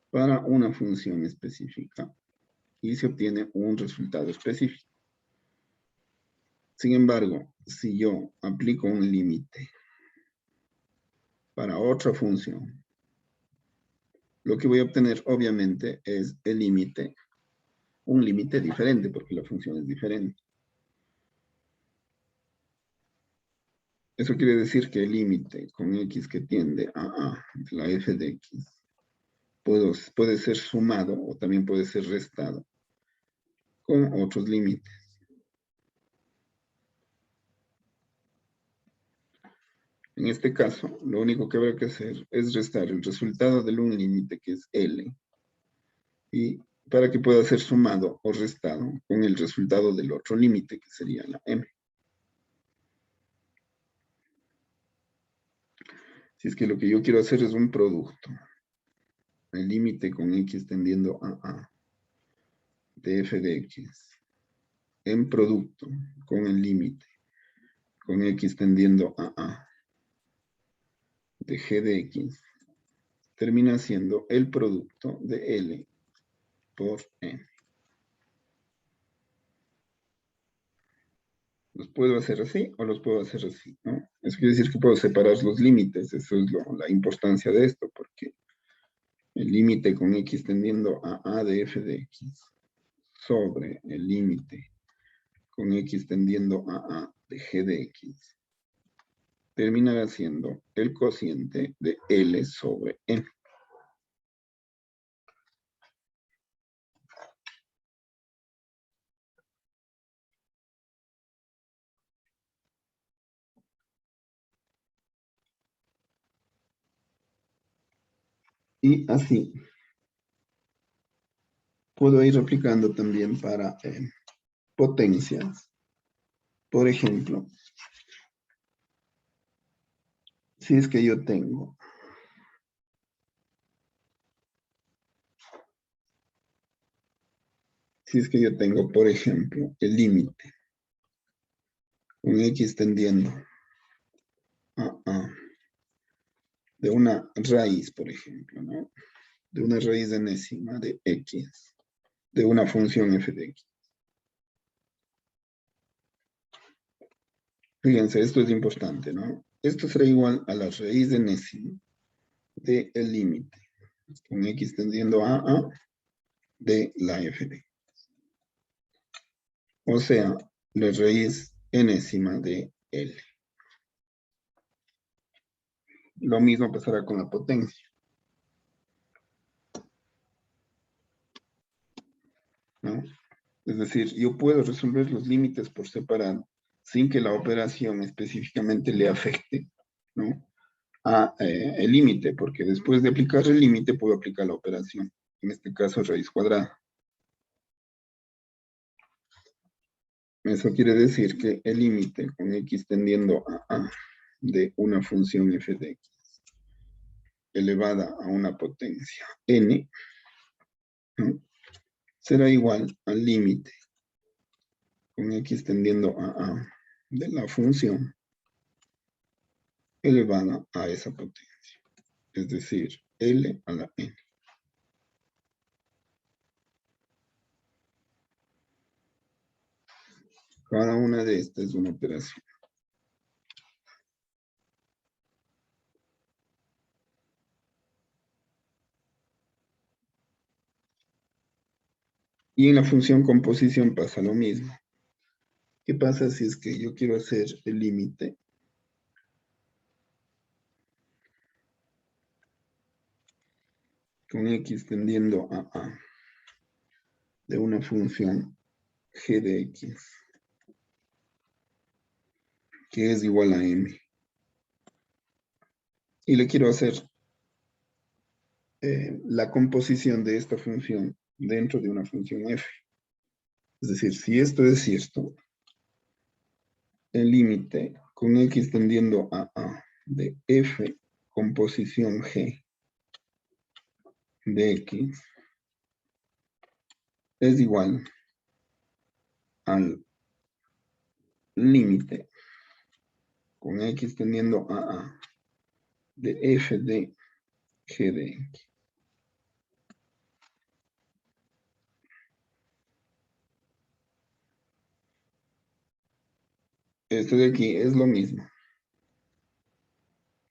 para una función específica y se obtiene un resultado específico. Sin embargo, si yo aplico un límite para otra función, lo que voy a obtener obviamente es el límite, un límite diferente, porque la función es diferente. Eso quiere decir que el límite con x que tiende a A, la f de x, puede ser sumado o también puede ser restado con otros límites. En este caso, lo único que habrá que hacer es restar el resultado de un límite que es L, y para que pueda ser sumado o restado con el resultado del otro límite, que sería la M. Si es que lo que yo quiero hacer es un producto, el límite con x tendiendo a A de f de x, en producto con el límite con x tendiendo a A de g de x, termina siendo el producto de L por M. Los puedo hacer así o los puedo hacer así, ¿no? Eso quiere decir que puedo separar los límites. Eso es la importancia de esto, porque el límite con x tendiendo a de f de x sobre el límite con x tendiendo a de g de x terminará siendo el cociente de L sobre M. Y así puedo ir replicando también para potencias. Por ejemplo, si es que yo tengo por ejemplo, el límite con x tendiendo a de una raíz, por ejemplo, ¿no? De una raíz enésima de x, de una función f de x. Fíjense, esto es importante, ¿no? Esto será igual a la raíz enésima del límite con x tendiendo a de la f de x. O sea, la raíz enésima de L. Lo mismo pasará con la potencia, ¿no? Es decir, yo puedo resolver los límites por separado sin que la operación específicamente le afecte, ¿no? A el límite, porque después de aplicar el límite puedo aplicar la operación, en este caso raíz cuadrada. Eso quiere decir que el límite con x tendiendo a de una función f de x elevada a una potencia n, ¿no? Será igual al límite con x tendiendo a de la función elevada a esa potencia, es decir, L a la N. Cada una de estas es una operación. Y en la función composición pasa lo mismo. ¿Qué pasa si es que yo quiero hacer el límite con x tendiendo a de una función g de x, que es igual a m? Y le quiero hacer la composición de esta función dentro de una función f. Es decir, si esto es cierto, el límite con x tendiendo a de f composición g de x es igual al límite con x tendiendo a de f de g de x. Esto de aquí es lo mismo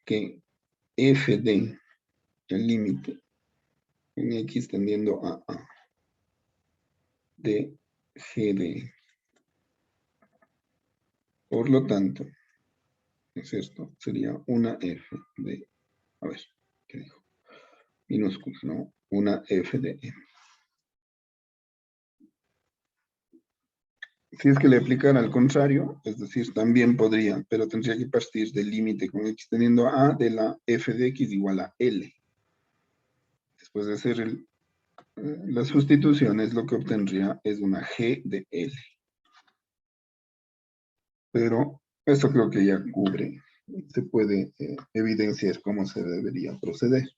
que f de el límite con x tendiendo a de g de x. Por lo tanto, ¿no es cierto? Sería una f de, a ver, ¿qué dijo? Minúsculas, ¿no? Una f de m. Si es que le aplicara al contrario, es decir, también podría, pero tendría que partir del límite con x teniendo a de la f de x igual a L. Después de hacer las sustituciones, lo que obtendría es una g de L. Pero esto creo que ya cubre, se puede evidenciar cómo se debería proceder.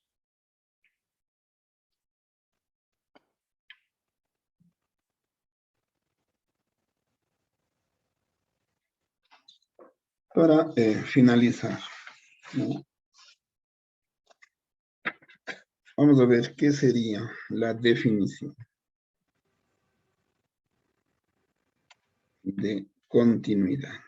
Para finalizar, ¿no? Vamos a ver qué sería la definición de continuidad.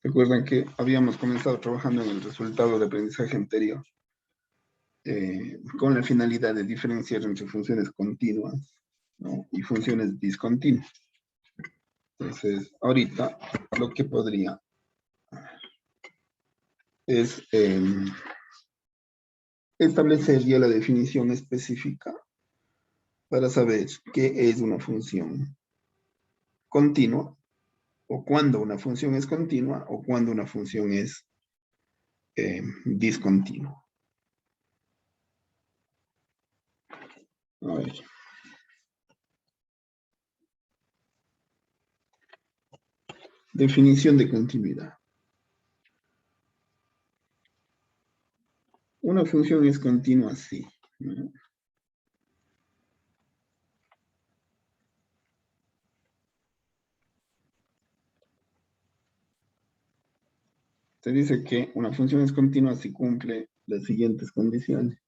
Recuerdan que habíamos comenzado trabajando en el resultado de aprendizaje anterior con la finalidad de diferenciar entre funciones continuas, ¿no?, y funciones discontinuas. Entonces, ahorita lo que podría es establecer ya la definición específica para saber qué es una función continua, o cuándo una función es continua, o cuándo una función es discontinua. A ver. Definición de continuidad. Una función es continua sí, ¿no? Se dice que una función es continua si cumple las siguientes condiciones.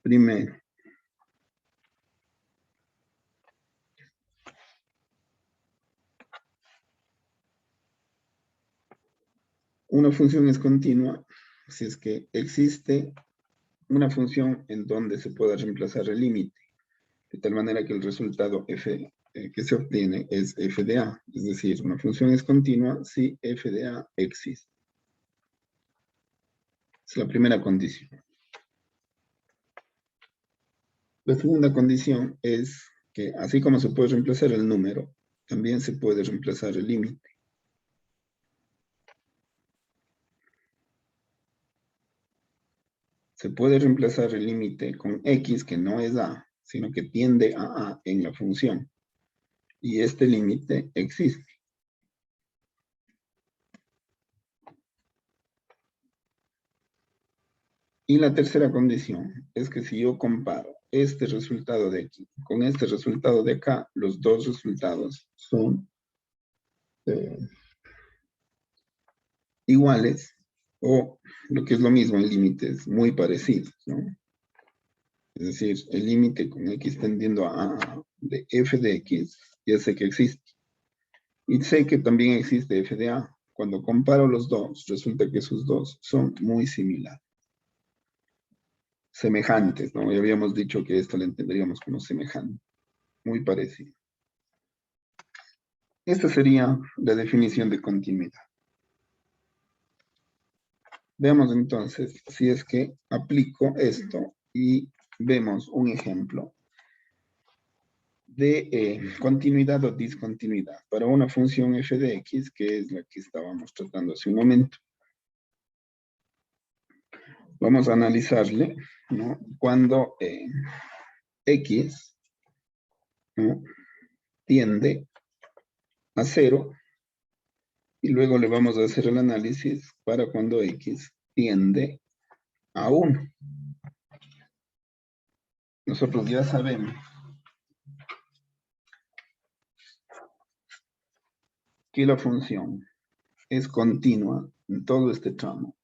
Primero, una función es continua si es que existe una función en donde se pueda reemplazar el límite, de tal manera que el resultado f que se obtiene es f de a. Es decir, una función es continua si f de a existe. Es la primera condición. La segunda condición es que así como se puede reemplazar el número, también se puede reemplazar el límite. Se puede reemplazar el límite con x, que no es a, sino que tiende a en la función. Y este límite existe. Y la tercera condición es que si yo comparo este resultado de aquí con este resultado de acá, los dos resultados son iguales, o lo que es lo mismo, el límite es muy parecido, ¿no? Es decir, el límite con x tendiendo a de f de x, ya sé que existe. Y sé que también existe f de a. Cuando comparo los dos, resulta que esos dos son muy similares. Semejantes, ¿no? Ya habíamos dicho que esto lo entenderíamos como semejante. Muy parecido. Esta sería la definición de continuidad. Veamos entonces si es que aplico esto y vemos un ejemplo de continuidad o discontinuidad para una función f de x, que es la que estábamos tratando hace un momento. Vamos a analizarle, ¿no?, cuando x, ¿no?, tiende a 0, y luego le vamos a hacer el análisis para cuando x tiende a 1. Nosotros ya sabemos que la función es continua en todo este tramo.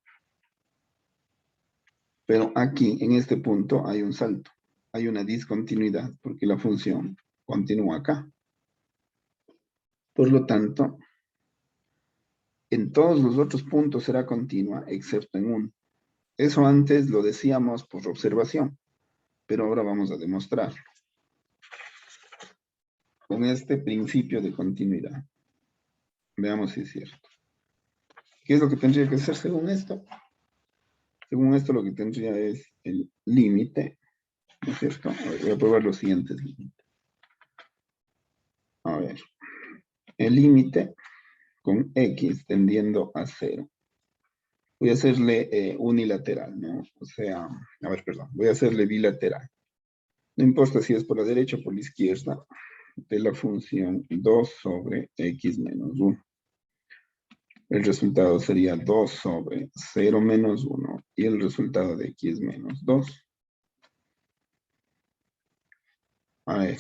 Pero aquí, en este punto, hay un salto. Hay una discontinuidad porque la función continúa acá. Por lo tanto, en todos los otros puntos será continua, excepto en uno. Eso antes lo decíamos por observación, pero ahora vamos a demostrarlo con este principio de continuidad. Veamos si es cierto. ¿Qué es lo que tendría que hacer según esto? Según esto, lo que tendría es el límite, ¿no es cierto? A ver, voy a probar los siguientes límites. A ver, el límite con x tendiendo a 0. Voy a hacerle unilateral, ¿no? O sea, a ver, perdón, voy a hacerle bilateral. No importa si es por la derecha o por la izquierda, de la función 2 sobre x menos 1. El resultado sería 2 sobre 0 menos 1 y el resultado de x menos 2. A ver,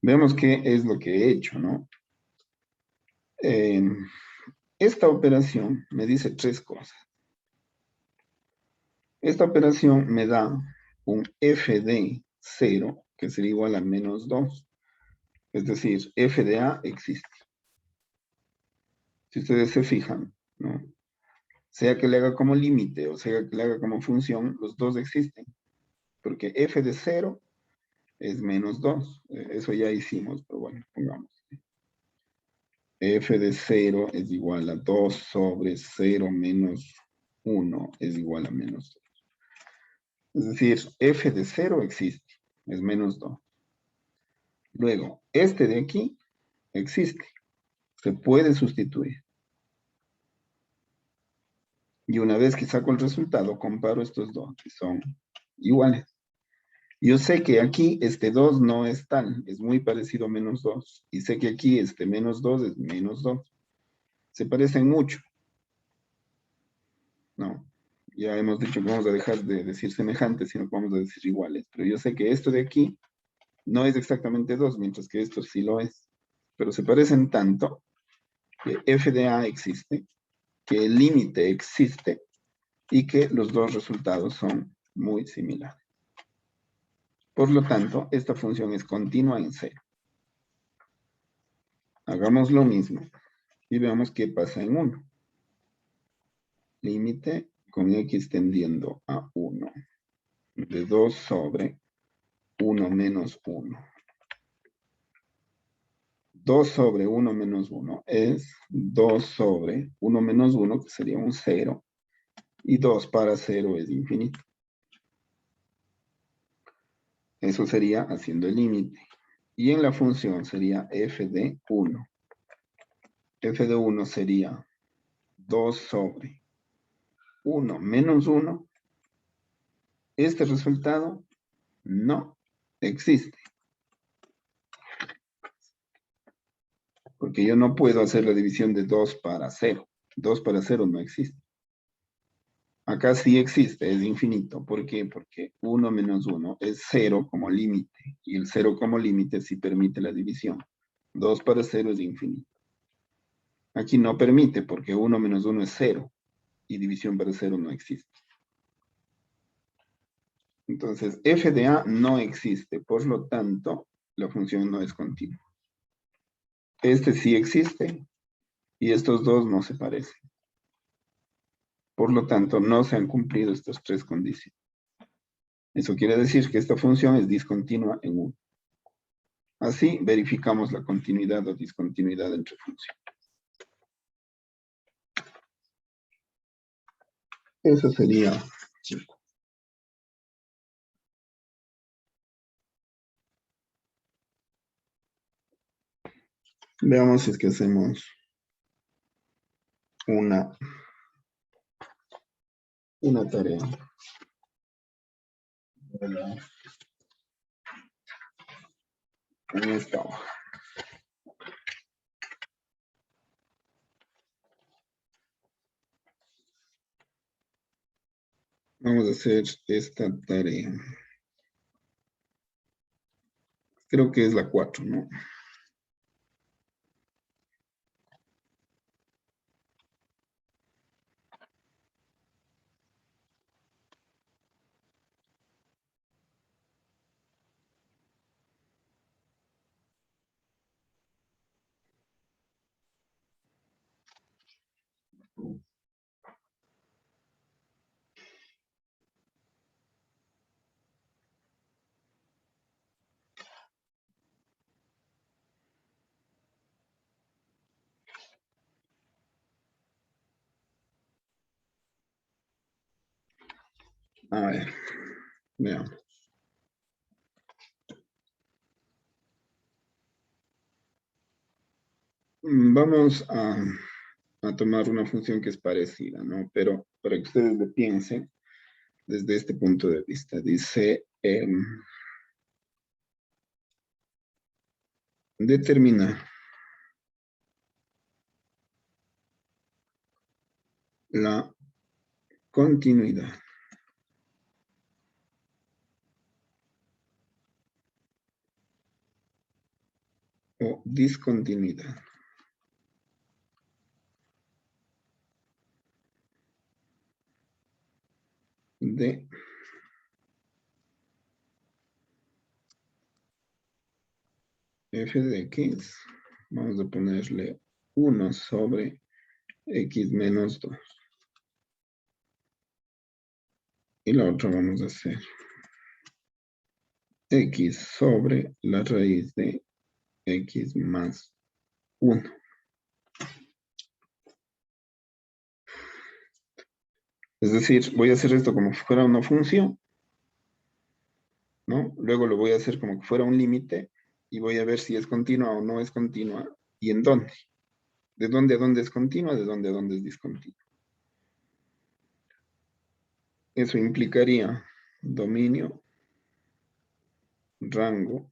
veamos qué es lo que he hecho, ¿no? esta operación me dice tres cosas. Esta operación me da un f de 0, que sería igual a menos 2. Es decir, f de a existe. Si ustedes se fijan, ¿no? Sea que le haga como límite o sea que le haga como función, los dos existen. Porque f de 0 es menos 2. Eso ya hicimos, pero bueno, pongamos. F de 0 es igual a 2 sobre 0 menos 1 es igual a menos 2. Es decir, f de 0 existe, es menos 2. Luego, este de aquí existe, se puede sustituir. Y una vez que saco el resultado, comparo estos dos, que son iguales. Yo sé que aquí este 2 no es tal, es muy parecido a menos 2. Y sé que aquí este menos 2 es menos 2. Se parecen mucho. No, ya hemos dicho que vamos a dejar de decir semejantes, sino que vamos a decir iguales. Pero yo sé que esto de aquí no es exactamente 2, mientras que esto sí lo es. Pero se parecen tanto que f de a existe, que el límite existe y que los dos resultados son muy similares. Por lo tanto, esta función es continua en cero. Hagamos lo mismo y veamos qué pasa en 1. Límite con x tendiendo a 1 de 2 sobre 1 menos 1. 2 sobre 1 menos 1 es 2 sobre 1 menos 1, que sería un 0, y 2 para 0 es infinito. Eso sería haciendo el límite. Y en la función sería f de 1. F de 1 sería 2 sobre 1 menos 1. Este resultado no existe. Porque yo no puedo hacer la división de 2 para 0. 2 para 0 no existe. Acá sí existe, es infinito. ¿Por qué? Porque 1 menos 1 es 0 como límite. Y el 0 como límite sí permite la división. 2 para 0 es infinito. Aquí no permite porque 1 menos 1 es 0. Y división para 0 no existe. Entonces, f de a no existe. Por lo tanto, la función no es continua. Este sí existe. Y estos dos no se parecen. Por lo tanto, no se han cumplido estas tres condiciones. Eso quiere decir que esta función es discontinua en 1. Así verificamos la continuidad o discontinuidad entre funciones. Eso sería. Veamos si es que hacemos una tarea. En esta hoja. Vamos a hacer esta tarea. Creo que es la 4, ¿no? A ver, veamos. Vamos a tomar una función que es parecida, ¿no? Pero para que ustedes le piensen desde este punto de vista. Dice, determinar la continuidad o discontinuidad de f de x, vamos a ponerle 1 sobre x menos 2. Y la otra vamos a hacer x sobre la raíz de x más 1. Es decir, voy a hacer esto como si fuera una función, ¿no? Luego lo voy a hacer como que fuera un límite y voy a ver si es continua o no es continua y en dónde. De dónde a dónde es continua, de dónde a dónde es discontinua. Eso implicaría dominio, rango,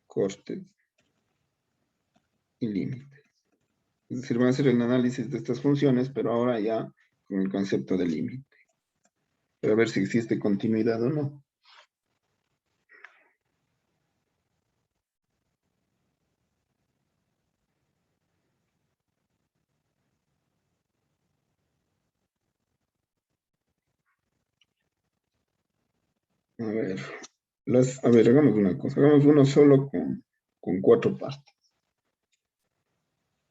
costes y límites. Es decir, va a hacer el análisis de estas funciones, pero ahora ya con el concepto de límite. Para ver si existe continuidad o no. A ver, hagamos una cosa. Hagamos uno solo con 4 partes.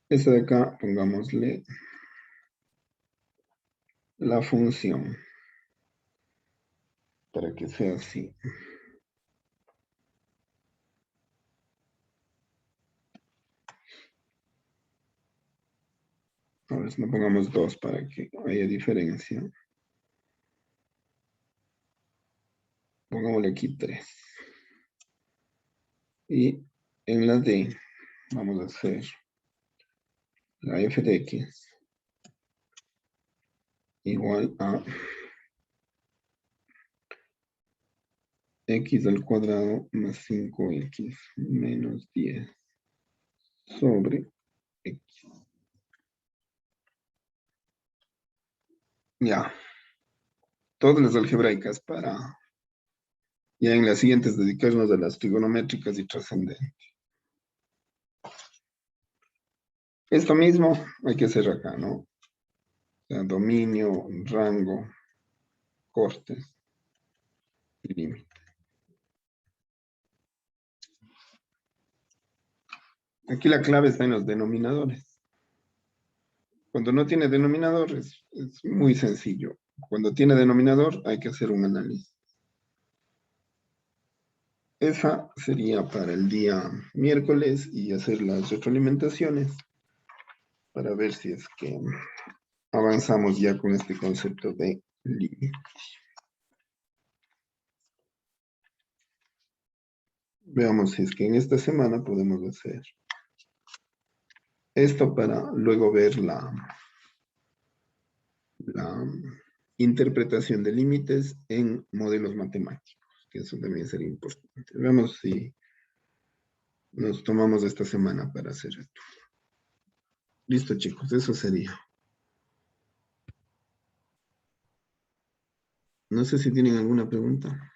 Esta de acá, pongámosle la función. Para que sea así. A ver, no pongamos 2 para que haya diferencia. Pongámosle aquí 3. Y en la D vamos a hacer la f de x igual a x al cuadrado más 5x menos 10 sobre x. Ya. Todas las algebraicas para ya en las siguientes dedicarnos a las trigonométricas y trascendentes. Esto mismo hay que hacer acá, ¿no? O sea, dominio, rango, costes y límite. Aquí la clave está en los denominadores. Cuando no tiene denominador es muy sencillo. Cuando tiene denominador hay que hacer un análisis. Esa sería para el día miércoles y hacer las retroalimentaciones para ver si es que avanzamos ya con este concepto de límite. Veamos si es que en esta semana podemos hacer esto para luego ver la interpretación de límites en modelos matemáticos, que eso también sería importante. Veamos si nos tomamos esta semana para hacer esto. Listo, chicos, eso sería. No sé si tienen alguna pregunta.